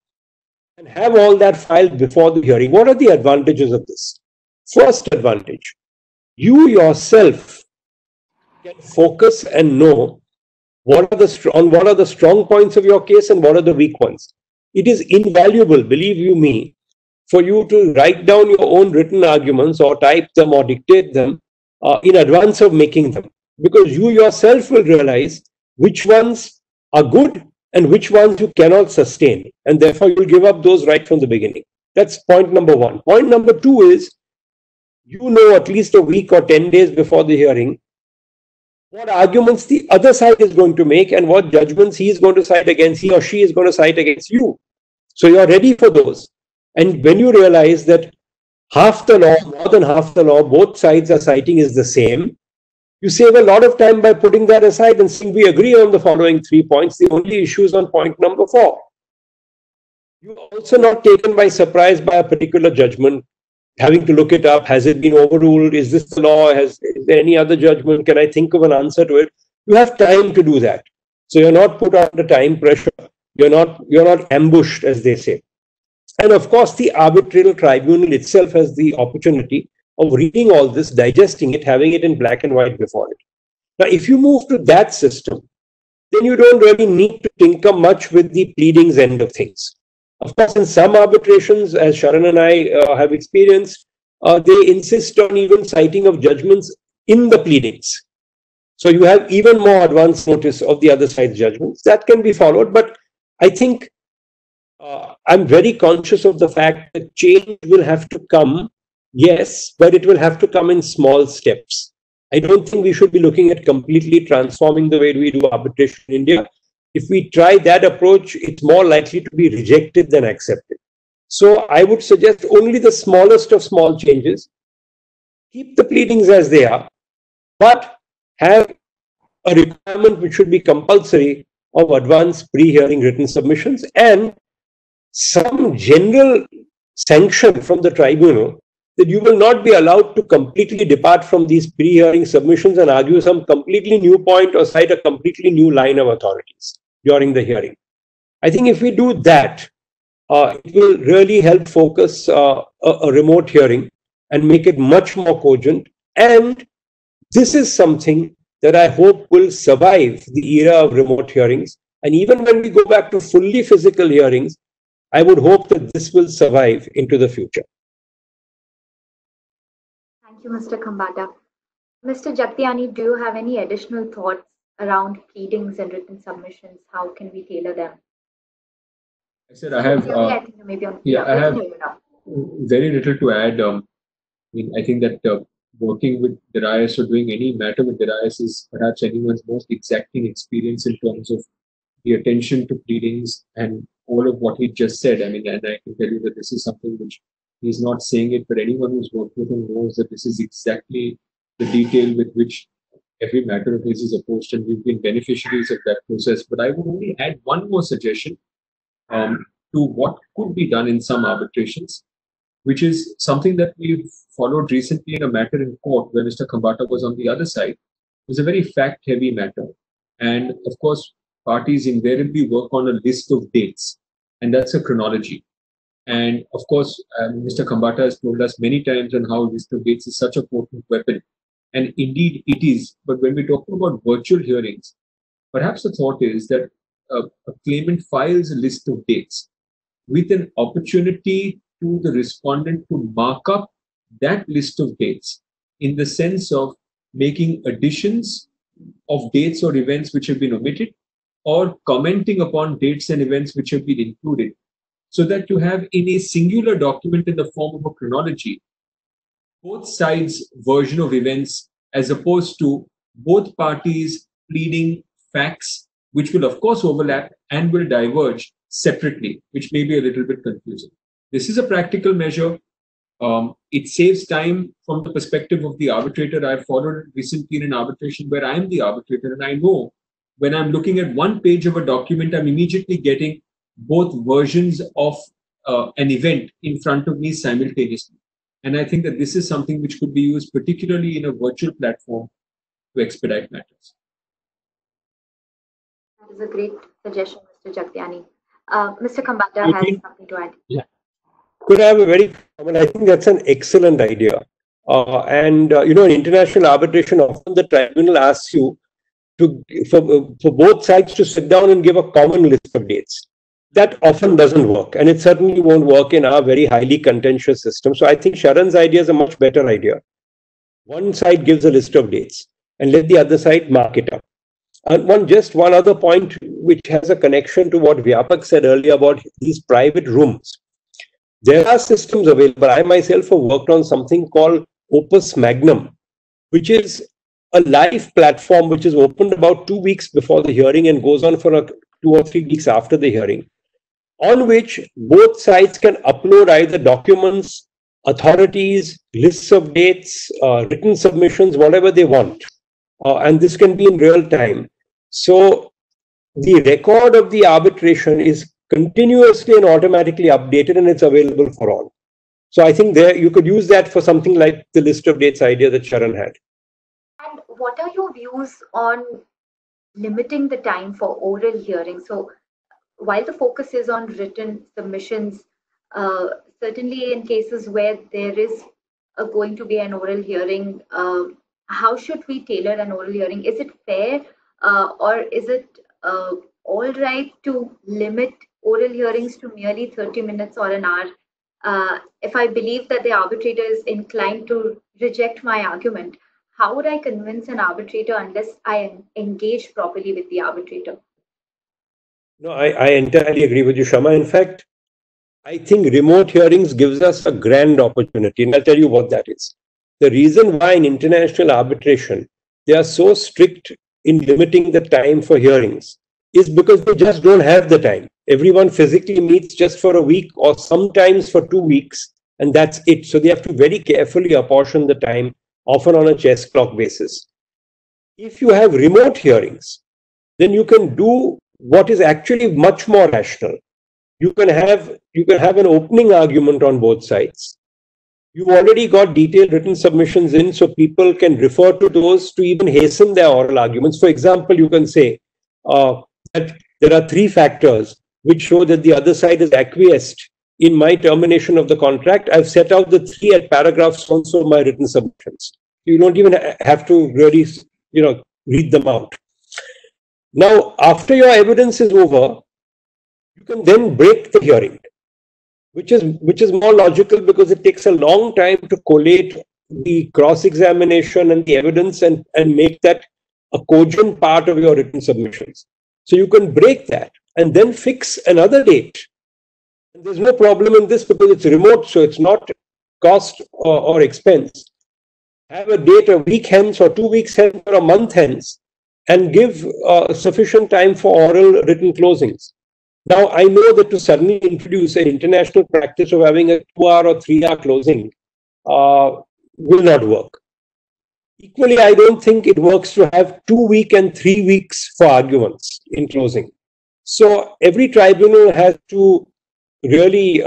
and have all that filed before the hearing. What are the advantages of this? First advantage, you yourself can focus and know what are the strong points of your case and what are the weak ones. It is invaluable, believe you me, for you to write down your own written arguments or type them or dictate them in advance of making them, because you yourself will realize which ones are good and which ones you cannot sustain, and therefore you'll give up those right from the beginning. That's point number one. Point number two is, you know at least a week or 10 days before the hearing what arguments the other side is going to make and what judgments he is going to cite against, he or she is going to cite against you. So you're ready for those. And when you realize that half the law, more than half the law, both sides are citing is the same, you save a lot of time by putting that aside and saying we agree on the following 3 points. The only issue is on point number 4. You're also not taken by surprise by a particular judgment, having to look it up. Has it been overruled? Is this the law? Is there any other judgment? Can I think of an answer to it? You have time to do that. So you're not put under time pressure. You're not ambushed, as they say. And of course, the arbitral tribunal itself has the opportunity of reading all this, digesting it, having it in black and white before it. Now, if you move to that system, then you don't really need to tinker much with the pleadings end of things. Of course, in some arbitrations, as Sharan and I have experienced, they insist on even citing of judgments in the pleadings. So you have even more advance notice of the other side's judgments. That can be followed, but I think I'm very conscious of the fact that change will have to come, yes, but it will have to come in small steps. I don't think we should be looking at completely transforming the way we do arbitration in India. If we try that approach, it's more likely to be rejected than accepted. So I would suggest only the smallest of small changes. Keep the pleadings as they are, but have a requirement which should be compulsory of advance pre-hearing written submissions and some general sanction from the tribunal that you will not be allowed to completely depart from these pre-hearing submissions and argue some completely new point or cite a completely new line of authorities during the hearing. I think if we do that, it will really help focus a remote hearing and make it much more cogent. And this is something that I hope will survive the era of remote hearings. And even when we go back to fully physical hearings, I would hope that this will survive into the future. Thank you, Mr. Khambata. Mr. Jagtiani, do you have any additional thoughts around pleadings and written submissions? How can we tailor them? I said I have. I have very little to add. I think that working with Darius or doing any matter with Darius is perhaps anyone's most exacting experience in terms of the attention to pleadings and all of what he just said. And I can tell you that this is something which he's not saying it, but anyone who's worked with him knows that this is exactly the detail with which every matter of his is opposed, and we've been beneficiaries of that process. But I would only add one more suggestion to what could be done in some arbitrations, which is something that we've followed recently in a matter in court where Mr. Khambata was on the other side. It was a very fact-heavy matter. And of course, parties invariably work on a list of dates, and that's a chronology. And of course, Mr. Khambata has told us many times on how list of dates is such a potent weapon. And indeed it is. But when we're talking about virtual hearings, perhaps the thought is that a claimant files a list of dates with an opportunity to the respondent to mark up that list of dates in the sense of making additions of dates or events which have been omitted, or commenting upon dates and events which have been included, so that you have in a singular document in the form of a chronology both sides' version of events, as opposed to both parties pleading facts which will of course overlap and will diverge separately, which may be a little bit confusing. This is a practical measure. It saves time from the perspective of the arbitrator. I've followed recently in an arbitration where I'm the arbitrator, and I know when I'm looking at one page of a document, I'm immediately getting both versions of an event in front of me simultaneously. And I think that this is something which could be used particularly in a virtual platform to expedite matters. That is a great suggestion, Mr. Jagtiani. Mr. Khambata has something to add. Yeah. Could I have a very, I think that's an excellent idea. In international arbitration, often the tribunal asks you for both sides to sit down and give a common list of dates. That often doesn't work, and it certainly won't work in our very highly contentious system. So I think Sharan's idea is a much better idea. One side gives a list of dates and let the other side mark it up. And one other point which has a connection to what Vyapak said earlier about these private rooms. There are systems available. I myself have worked on something called Opus Magnum, which is a live platform which is opened about 2 weeks before the hearing and goes on for 2 or 3 weeks after the hearing, on which both sides can upload either documents, authorities, lists of dates, written submissions, whatever they want. And this can be in real time. So the record of the arbitration is continuously and automatically updated, and it's available for all. So I think you could use that for something like the list of dates idea that Sharan had. And what are your views on limiting the time for oral hearings? So while the focus is on written submissions, certainly in cases where there is going to be an oral hearing, how should we tailor an oral hearing? Is it fair or is it all right to limit oral hearings to merely 30 minutes or an hour? If I believe that the arbitrator is inclined to reject my argument, how would I convince an arbitrator unless I engage properly with the arbitrator? No, I entirely agree with you, Shama. In fact, I think remote hearings gives us a grand opportunity, and I'll tell you what that is. The reason why in international arbitration, they are so strict in limiting the time for hearings is because they just don't have the time. Everyone physically meets just for a week or sometimes for 2 weeks, and that's it. So they have to very carefully apportion the time, often on a chess clock basis. If you have remote hearings, then you can do what is actually much more rational. You can have an opening argument on both sides. You've already got detailed written submissions in, so people can refer to those to even hasten their oral arguments. For example, you can say that there are 3 factors which show that the other side is acquiesced in my termination of the contract. I've set out the 3 at paragraphs also of my written submissions. You don't even have to really, read them out. Now, after your evidence is over, you can then break the hearing, which is more logical because it takes a long time to collate the cross-examination and the evidence and make that a cogent part of your written submissions. So you can break that and then fix another date. And there's no problem in this because it's remote, so it's not cost or expense. Have a date a week hence or 2 weeks hence or a month hence and give sufficient time for oral written closings. Now, I know that to suddenly introduce an international practice of having a 2-hour or 3-hour closing will not work. Equally, I don't think it works to have 2 weeks and 3 weeks for arguments in closing. So every tribunal has to really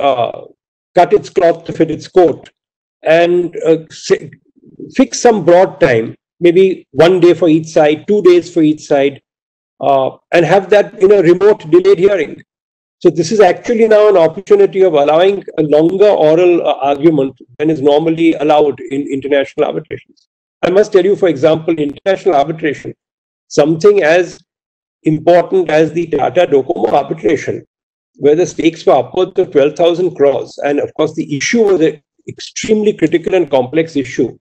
cut its cloth to fit its coat and fix some broad time, maybe 1 day for each side, 2 days for each side, and have that in a remote delayed hearing. So this is actually now an opportunity of allowing a longer oral argument than is normally allowed in international arbitrations. I must tell you, for example, in international arbitration, something as important as the Tata Docomo arbitration, where the stakes were upwards of 12,000 crores, and of course the issue was an extremely critical and complex issue.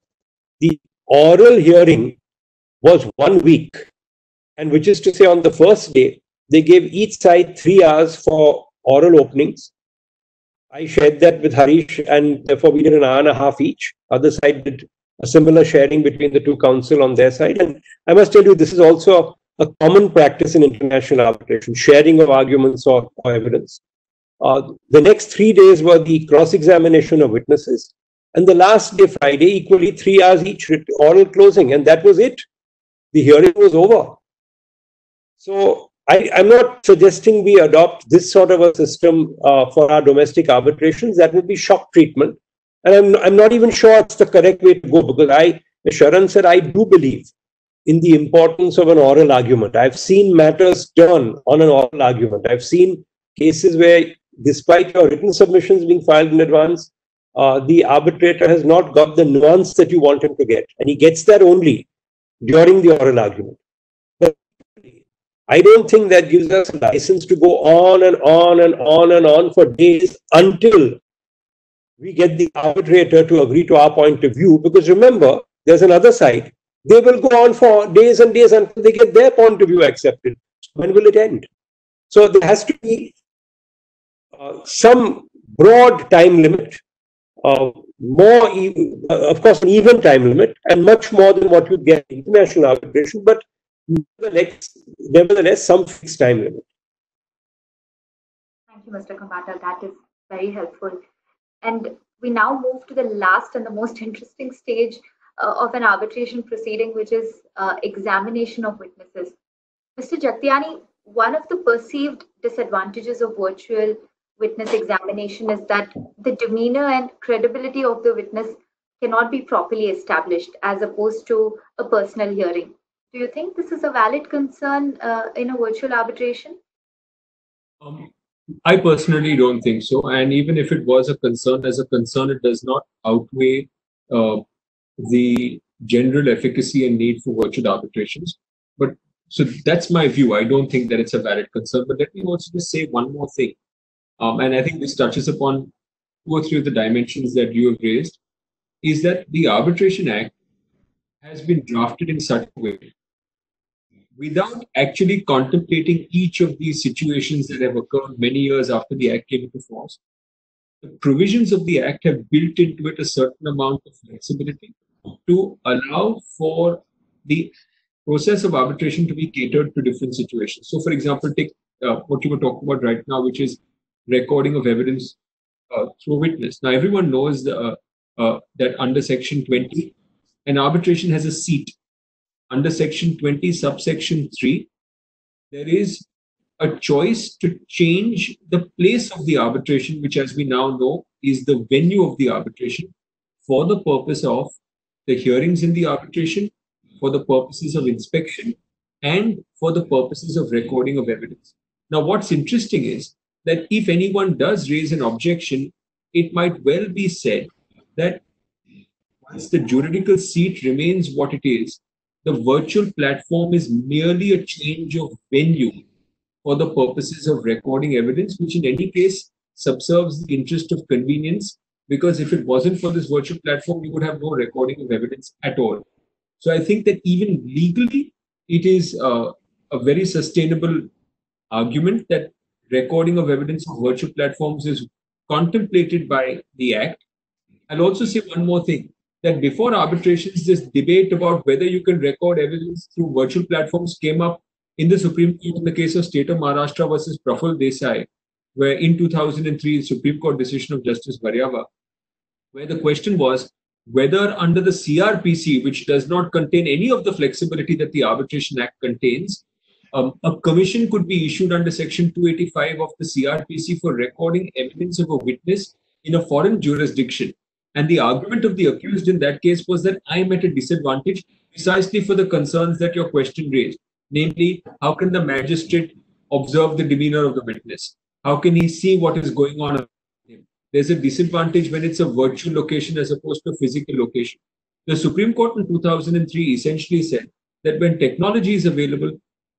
The oral hearing was 1 week, and which is to say, on the first day, they gave each side 3 hours for oral openings. I shared that with Harish, and therefore we did an hour and a half each. Other side did a similar sharing between the two counsel on their side. And I must tell you, this is also a common practice in international arbitration, sharing of arguments or evidence. The next 3 days were the cross-examination of witnesses. And the last day, Friday, equally 3 hours each, oral closing, and that was it. The hearing was over. So I'm not suggesting we adopt this sort of a system for our domestic arbitrations. That would be shock treatment. And I'm not even sure it's the correct way to go, because as Sharan said, I do believe in the importance of an oral argument. I've seen matters turn on an oral argument. I've seen cases where, despite your written submissions being filed in advance, the arbitrator has not got the nuance that you want him to get. And he gets that only during the oral argument. But I don't think that gives us a license to go on and on and on and on for days until we get the arbitrator to agree to our point of view. Because remember, there's another side. They will go on for days and days until they get their point of view accepted. When will it end? So there has to be some broad time limit, more, of course, an even time limit, and much more than what you'd get in international arbitration, but nevertheless some fixed time limit. Thank you, Mr. Khambhata. That is very helpful. And we now move to the last and the most interesting stage of an arbitration proceeding, which is examination of witnesses. Mr. Jagtiani, one of the perceived disadvantages of virtual witness examination is that the demeanor and credibility of the witness cannot be properly established as opposed to a personal hearing. Do you think this is a valid concern in a virtual arbitration? I personally don't think so. And even if it was a concern, as a concern, it does not outweigh the general efficacy and need for virtual arbitrations. But so that's my view. I don't think that it's a valid concern. But let me also just say one more thing. And I think this touches upon 2 or 3 of the dimensions that you have raised, is that the Arbitration Act has been drafted in such a way without actually contemplating each of these situations that have occurred many years after the Act came into force. The provisions of the Act have built into it a certain amount of flexibility to allow for the process of arbitration to be catered to different situations. So, for example, take what you were talking about right now, which is recording of evidence through witness. Now, everyone knows that under Section 20, an arbitration has a seat. Under Section 20, subsection 3, there is a choice to change the place of the arbitration, which, as we now know, is the venue of the arbitration, for the purpose of the hearings in the arbitration, for the purposes of inspection, and for the purposes of recording of evidence. Now, what's interesting is that if anyone does raise an objection, it might well be said that once the juridical seat remains what it is, the virtual platform is merely a change of venue for the purposes of recording evidence, which in any case subserves the interest of convenience, because if it wasn't for this virtual platform, you would have no recording of evidence at all. So I think that even legally, it is a very sustainable argument that recording of evidence on virtual platforms is contemplated by the Act. I'll also say one more thing, that before arbitrations, this debate about whether you can record evidence through virtual platforms came up in the Supreme Court in the case of State of Maharashtra versus Praful Desai, where in 2003, Supreme Court decision of Justice Varyava, where the question was whether under the CRPC, which does not contain any of the flexibility that the Arbitration Act contains, a commission could be issued under Section 285 of the CRPC for recording evidence of a witness in a foreign jurisdiction. And the argument of the accused in that case was that I am at a disadvantage precisely for the concerns that your question raised. Namely, how can the magistrate observe the demeanor of the witness? How can he see what is going on around him? There's a disadvantage when it's a virtual location as opposed to a physical location. The Supreme Court in 2003 essentially said that when technology is available,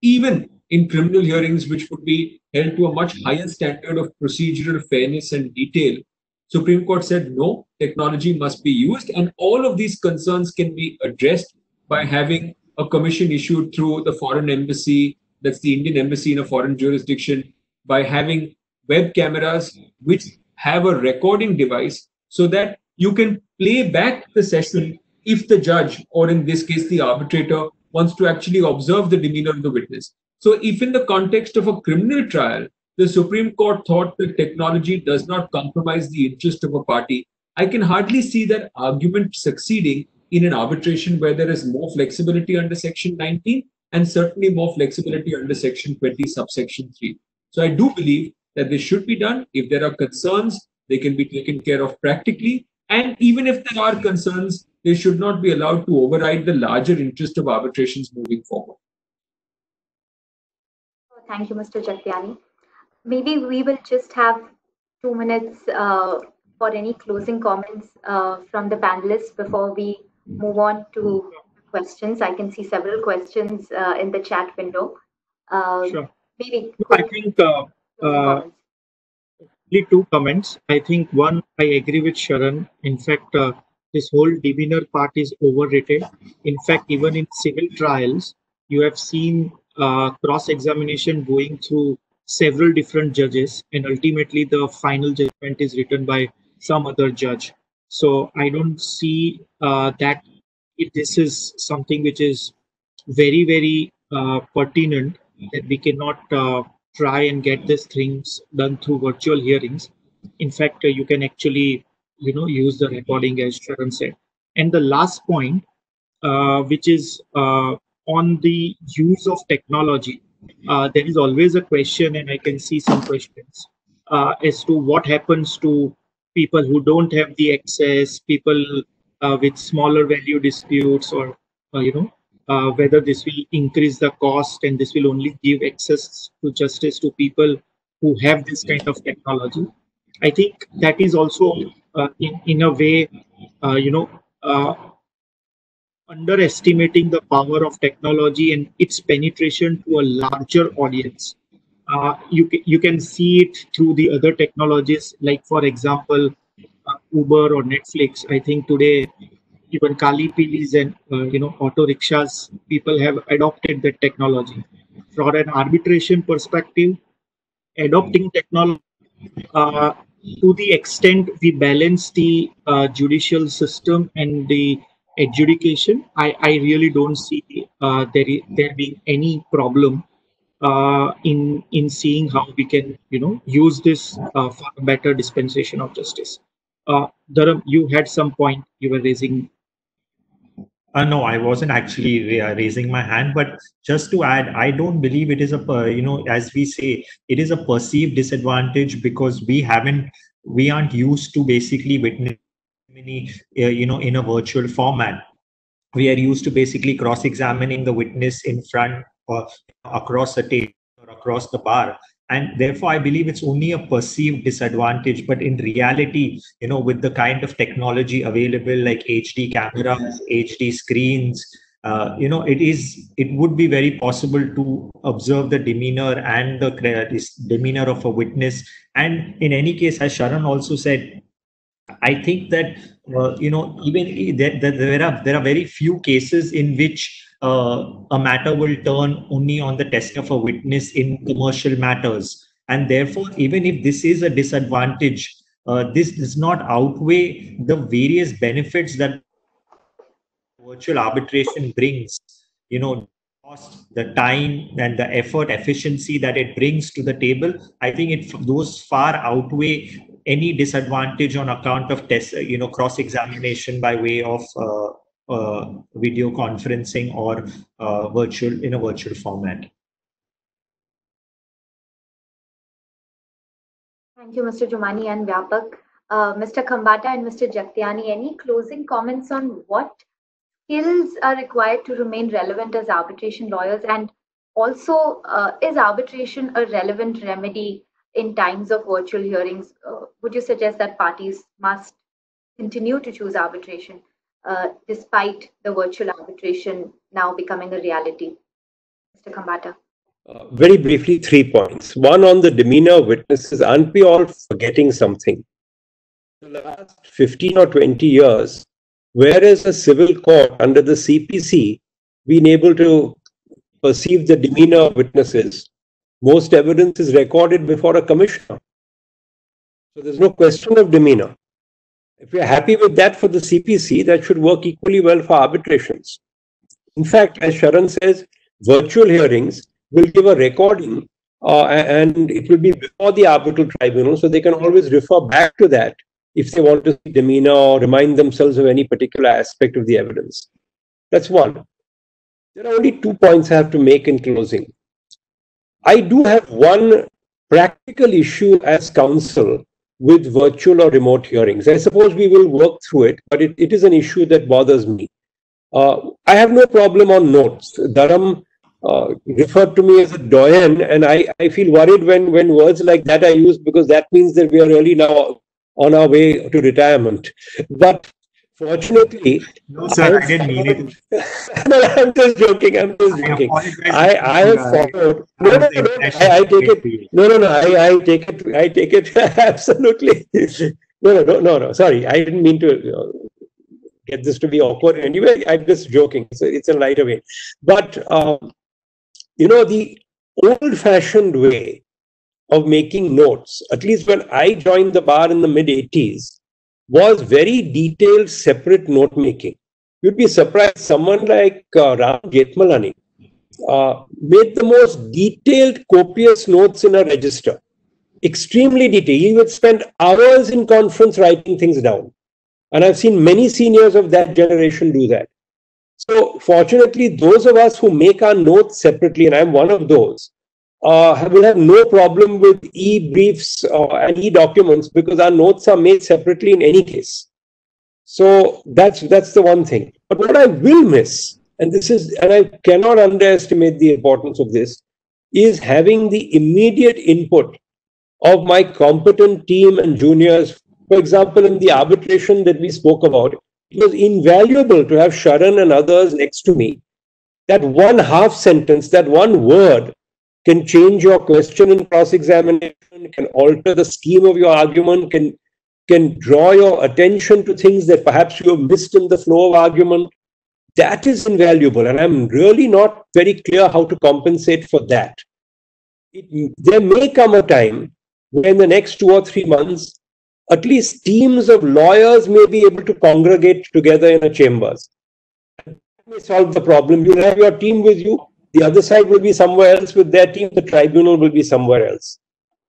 even in criminal hearings, which would be held to a much higher standard of procedural fairness and detail, Supreme Court said no, technology must be used, and all of these concerns can be addressed by having a commission issued through the foreign embassy, that's the Indian embassy in a foreign jurisdiction, by having web cameras which have a recording device so that you can play back the session if the judge, or in this case the arbitrator, wants to actually observe the demeanor of the witness. So if in the context of a criminal trial, the Supreme Court thought that technology does not compromise the interest of a party, I can hardly see that argument succeeding in an arbitration where there is more flexibility under Section 19 and certainly more flexibility under Section 20, subsection 3. So I do believe that this should be done. If there are concerns, they can be taken care of practically. And even if there are concerns, they should not be allowed to override the larger interest of arbitrations moving forward. Thank you, Mr. Jagtiani. Maybe we will just have 2 minutes for any closing comments from the panelists before we move on to questions. I can see several questions in the chat window. Sure. Maybe. I think only 2 comments. I think one, I agree with Sharan. In fact, this whole demeanor part is overrated. In fact, even in civil trials, you have seen cross-examination going through several different judges, and ultimately the final judgment is written by some other judge. So I don't see that this is something which is very, very pertinent, that we cannot try and get these things done through virtual hearings. In fact, you can actually, use the recording, as Sharan said. And the last point, which is on the use of technology, there is always a question, and I can see some questions as to what happens to people who don't have the access, people with smaller value disputes, or whether this will increase the cost and this will only give access to justice to people who have this kind of technology. I think that is also in a way, underestimating the power of technology and its penetration to a larger audience. You can see it through the other technologies, like for example, Uber or Netflix. I think today even Kali Pilis and auto rickshaws, people have adopted that technology. From an arbitration perspective, adopting technology to the extent we balance the judicial system and the adjudication, I really don't see there being any problem in seeing how we can use this for a better dispensation of justice. Dharam, you had some point you were raising. No, I wasn't actually raising my hand, but just to add, I don't believe it is as we say, it is a perceived disadvantage because we aren't used to basically witnessing in a virtual format. We are used to basically cross-examining the witness in front or across a table or across the bar. And therefore, I believe it's only a perceived disadvantage. But in reality, with the kind of technology available like HD cameras, HD screens, it would be very possible to observe the demeanor and the demeanor of a witness. And in any case, as Sharan also said, I think that even there are very few cases in which a matter will turn only on the testing of a witness in commercial matters, and therefore, even if this is a disadvantage, this does not outweigh the various benefits that virtual arbitration brings. Cost, the time and the effort, efficiency that it brings to the table. I think those far outweigh any disadvantage on account of cross-examination by way of video conferencing or in a virtual format. Thank you, Mr. Jumani and Vyapak. Mr. Khambata and Mr. Jagtiani, any closing comments on what skills are required to remain relevant as arbitration lawyers? And also, is arbitration a relevant remedy in times of virtual hearings? Would you suggest that parties must continue to choose arbitration despite the virtual arbitration now becoming a reality? Mr. Khambata. Very briefly, 3 points. One, on the demeanor of witnesses. Aren't we all forgetting something? The last 15 or 20 years, whereas a civil court under the CPC been able to perceive the demeanor of witnesses, most evidence is recorded before a commissioner. So there's no question of demeanor. If we're happy with that for the CPC, that should work equally well for arbitrations. In fact, as Sharan says, virtual hearings will give a recording and it will be before the arbitral tribunal, so they can always refer back to that if they want to see demeanor or remind themselves of any particular aspect of the evidence. That's one. There are only 2 points I have to make in closing. I do have one practical issue as counsel with virtual or remote hearings. I suppose we will work through it, but it is an issue that bothers me. I have no problem on notes. Dharam referred to me as a doyen, and I feel worried when words like that are used, because that means that we are really now on our way to retirement. But fortunately, no, sir, I didn't mean it. No, I'm just joking. I have followed. I take it. No. I take it absolutely. No. Sorry, I didn't mean to get this to be awkward. Anyway, I'm just joking. It's a lighter way. But the old-fashioned way of making notes, at least when I joined the bar in the mid-80s, was very detailed, separate note-making. You'd be surprised, someone like Ram Jethmalani made the most detailed, copious notes in a register. Extremely detailed. He would spend hours in conference writing things down. And I've seen many seniors of that generation do that. So fortunately, those of us who make our notes separately, and I'm one of those, will have no problem with e-briefs and e-documents, because our notes are made separately in any case. So that's the one thing. But what I will miss, and I cannot underestimate the importance of this, is having the immediate input of my competent team and juniors. For example, in the arbitration that we spoke about, it was invaluable to have Sharan and others next to me. That one half sentence, that one word can change your question in cross-examination, can alter the scheme of your argument, can draw your attention to things that perhaps you have missed in the flow of argument. That is invaluable, and I'm really not very clear how to compensate for that. There may come a time when in the next 2 or 3 months, at least teams of lawyers may be able to congregate together in a chambers. That may solve the problem. You'll have your team with you. The other side will be somewhere else with their team. The tribunal will be somewhere else.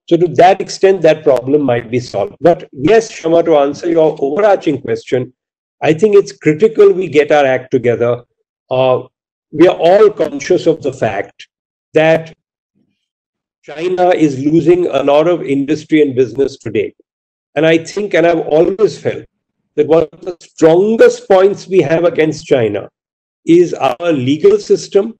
So to that extent, that problem might be solved. But yes, Shama, to answer your overarching question, I think it's critical we get our act together. We are all conscious of the fact that China is losing a lot of industry and business today. And I think, and I've always felt, that one of the strongest points we have against China is our legal system,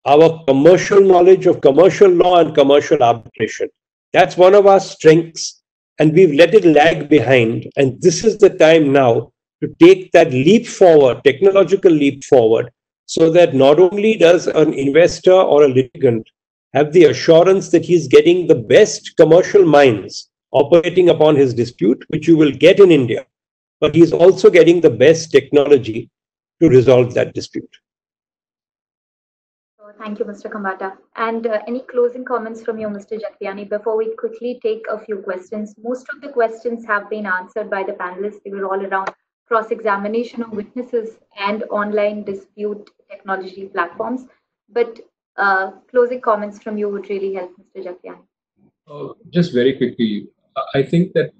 our commercial knowledge of commercial law and commercial arbitration. That's one of our strengths, and we've let it lag behind. And this is the time now to take that leap forward, technological leap forward, so that not only does an investor or a litigant have the assurance that he's getting the best commercial minds operating upon his dispute, which you will get in India, but he's also getting the best technology to resolve that dispute. Thank you, Mr. Khambata. And any closing comments from you, Mr. Jagtiani, before we quickly take a few questions? Most of the questions have been answered by the panelists. They were all around cross-examination of witnesses and online dispute technology platforms. But closing comments from you would really help, Mr. Jagtiani. Just very quickly, I think that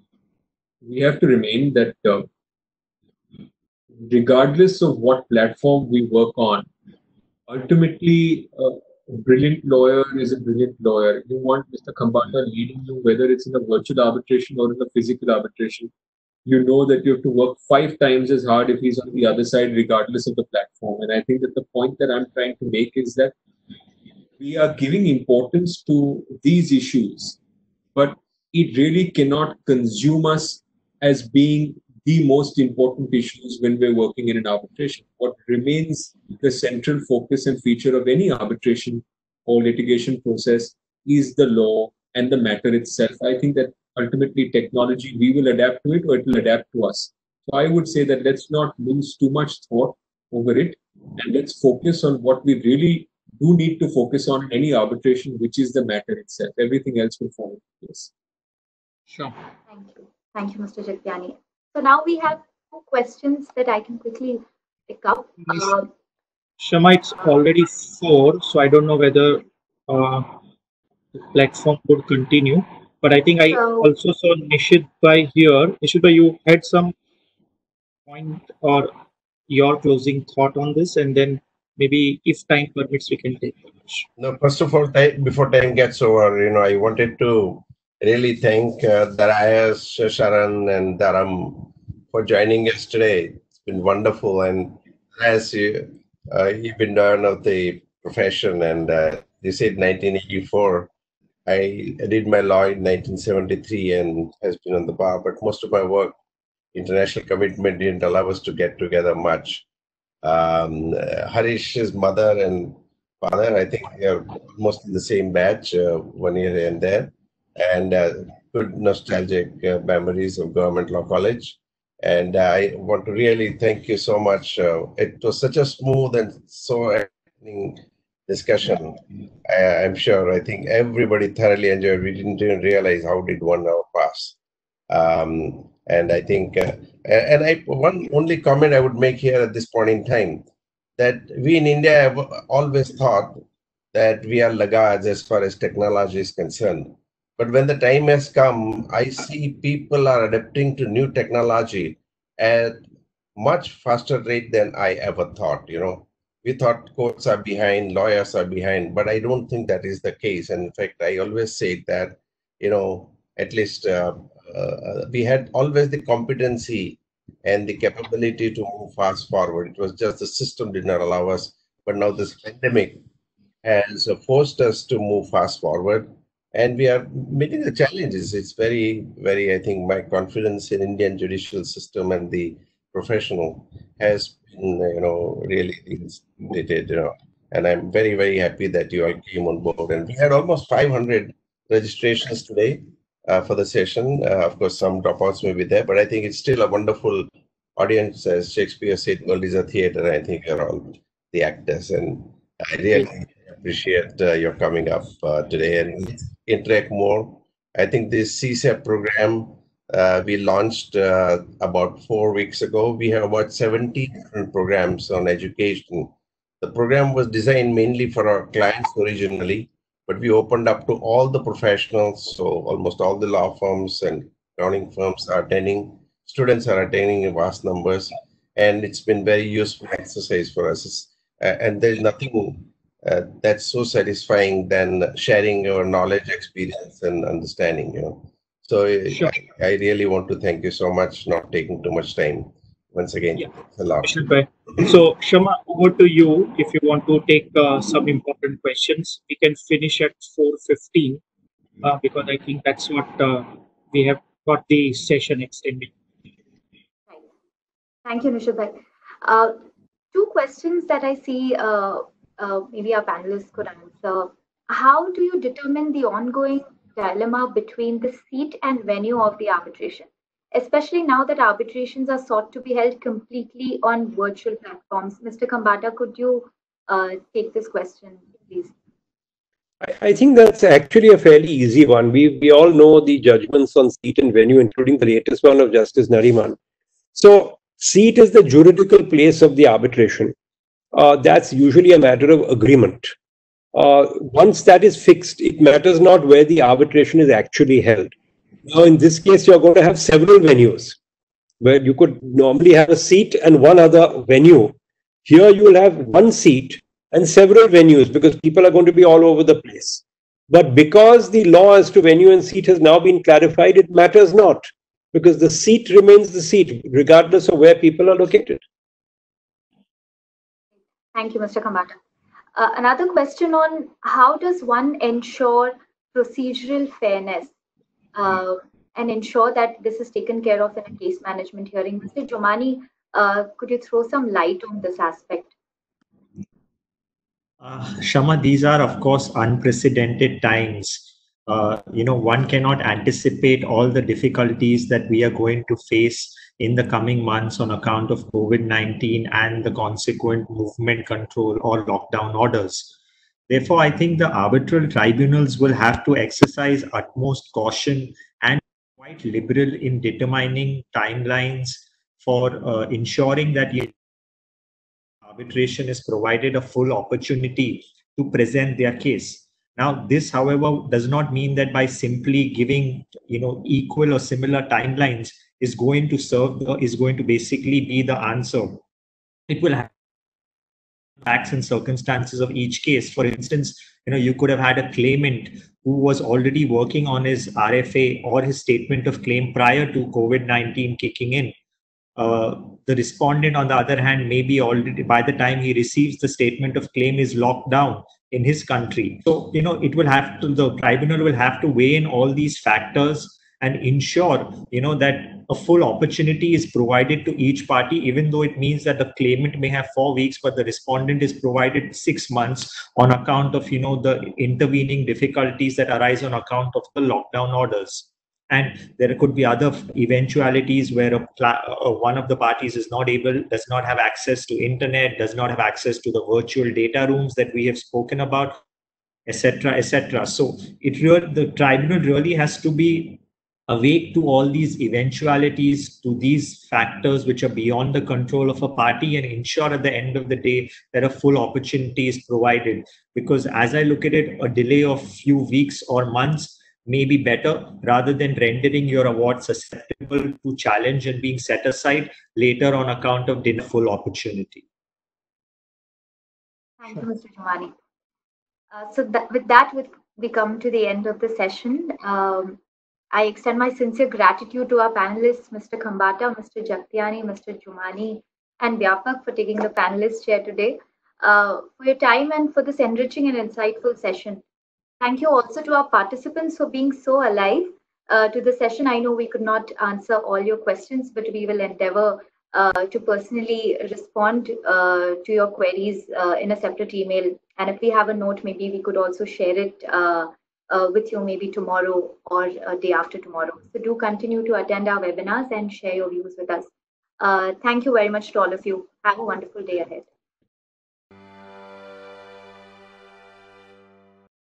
we have to remain that regardless of what platform we work on, ultimately, a brilliant lawyer is a brilliant lawyer. You want Mr. Khambata leading you, whether it's in a virtual arbitration or in a physical arbitration. You know that you have to work 5 times as hard if he's on the other side, regardless of the platform. And I think that the point that I'm trying to make is that we are giving importance to these issues, but it really cannot consume us as being the most important issues when we're working in an arbitration. What remains the central focus and feature of any arbitration or litigation process is the law and the matter itself. I think that ultimately technology, we will adapt to it or it will adapt to us. So I would say that let's not lose too much thought over it, and let's focus on what we really do need to focus on in any arbitration, which is the matter itself. Everything else will fall into place. Sure. Thank you. Thank you, Mr. Jagtiani. So now we have 2 questions that I can quickly pick up. Shama, it's already 4, so I don't know whether the platform would continue. But I think I also saw Nishit Bhai here. Nishit Bhai, you had some point or your closing thought on this, and then maybe if time permits, we can take it. No, first of all, before time gets over, I wanted to really thank Darius, Sharan, and Dharam for joining us today. It's been wonderful, and as you've been learned of the profession, and you said 1984. I did my law in 1973 and has been on the bar, but most of my work, international commitment, didn't allow us to get together much. Harish's mother and father, I think they are almost in the same batch, 1 year and there, and good nostalgic memories of Government Law College. And I want to really thank you so much. It was such a smooth and so enlightening discussion. I'm sure, I think everybody thoroughly enjoyed. We didn't even realize how did 1 hour pass. And I think, one only comment I would make here at this point in time, that we in India have always thought that we are laggards as far as technology is concerned. But when the time has come, I see people are adapting to new technology at much faster rate than I ever thought. We thought courts are behind, lawyers are behind, but I don't think that is the case. And in fact, I always say that, at least we had always the competency and the capability to move fast forward. It was just the system did not allow us. But now this pandemic has forced us to move fast forward, and we are meeting the challenges. It's very, very, I think my confidence in Indian judicial system and the professional has been, really stimulated, and I'm very, very happy that you all came on board. And we had almost 500 registrations today for the session. Of course, some dropouts may be there, but I think it's still a wonderful audience. As Shakespeare said, world is a theater. I think you're all the actors, and I really appreciate your coming up today and interact more. I think this CSAP program we launched about 4 weeks ago. We have about 70 different programs on education. The program was designed mainly for our clients originally, but we opened up to all the professionals. So almost all the law firms and accounting firms are attending. Students are attending in vast numbers, and it's been very useful exercise for us. And there's nothing that's so satisfying than sharing your knowledge, experience, and understanding. So Sure. I really want to thank you so much, not taking too much time. Once again, it's a lot. So Shama, over to you. If you want to take some important questions, we can finish at 4:15 because I think that's what we have got the session extended. Thank you, Nishit Bhai. 2 questions that I see maybe our panelists could answer. How do you determine the ongoing dilemma between the seat and venue of the arbitration, especially now that arbitrations are sought to be held completely on virtual platforms? Mr. Khambata, could you take this question, please? I think that's actually a fairly easy one. We all know the judgments on seat and venue, including the latest one of Justice Nariman. So seat is the juridical place of the arbitration. That's usually a matter of agreement. Once that is fixed, it matters not where the arbitration is actually held. Now, in this case, you're going to have several venues where you could normally have a seat and one other venue. Here, you will have one seat and several venues because people are going to be all over the place. But because the law as to venue and seat has now been clarified, it matters not because the seat remains the seat regardless of where people are located. Thank you, Mr. Khambata. Another question on how does one ensure procedural fairness and ensure that this is taken care of in a case management hearing. Mr. Jumani, could you throw some light on this aspect? Shama, these are, of course, unprecedented times. One cannot anticipate all the difficulties that we are going to face in the coming months on account of COVID-19 and the consequent movement control or lockdown orders. Therefore, I think the arbitral tribunals will have to exercise utmost caution and quite liberal in determining timelines for ensuring that arbitration is provided a full opportunity to present their case. Now, this, however, does not mean that by simply giving, equal or similar timelines is going to basically be the answer. It will have facts and circumstances of each case. For instance, you could have had a claimant who was already working on his RFA or his statement of claim prior to COVID-19 kicking in. The respondent, on the other hand, may be already, by the time he receives the statement of claim, is locked down in his country. So, the tribunal will have to weigh in all these factors and ensure, that a full opportunity is provided to each party, even though it means that the claimant may have 4 weeks, but the respondent is provided 6 months on account of, the intervening difficulties that arise on account of the lockdown orders. And there could be other eventualities where one of the parties does not have access to internet, does not have access to the virtual data rooms that we have spoken about, etc., etc. So the tribunal really has to be awake to all these eventualities, to these factors which are beyond the control of a party, and ensure at the end of the day that a full opportunity is provided. Because as I look at it, a delay of few weeks or months may be better rather than rendering your award susceptible to challenge and being set aside later on account of the full opportunity. Thank you, Mr. Jumani. With that, we come to the end of the session. I extend my sincere gratitude to our panelists, Mr. Khambata, Mr. Jagtiani, Mr. Jumani, and Vyapak for taking the panelist chair today, for your time and for this enriching and insightful session. Thank you also to our participants for being so alive to the session. I know we could not answer all your questions, but we will endeavor to personally respond to your queries in a separate email. And if we have a note, maybe we could also share it with you maybe tomorrow or day after tomorrow. So do continue to attend our webinars and share your views with us. Thank you very much to all of you. Have a wonderful day ahead.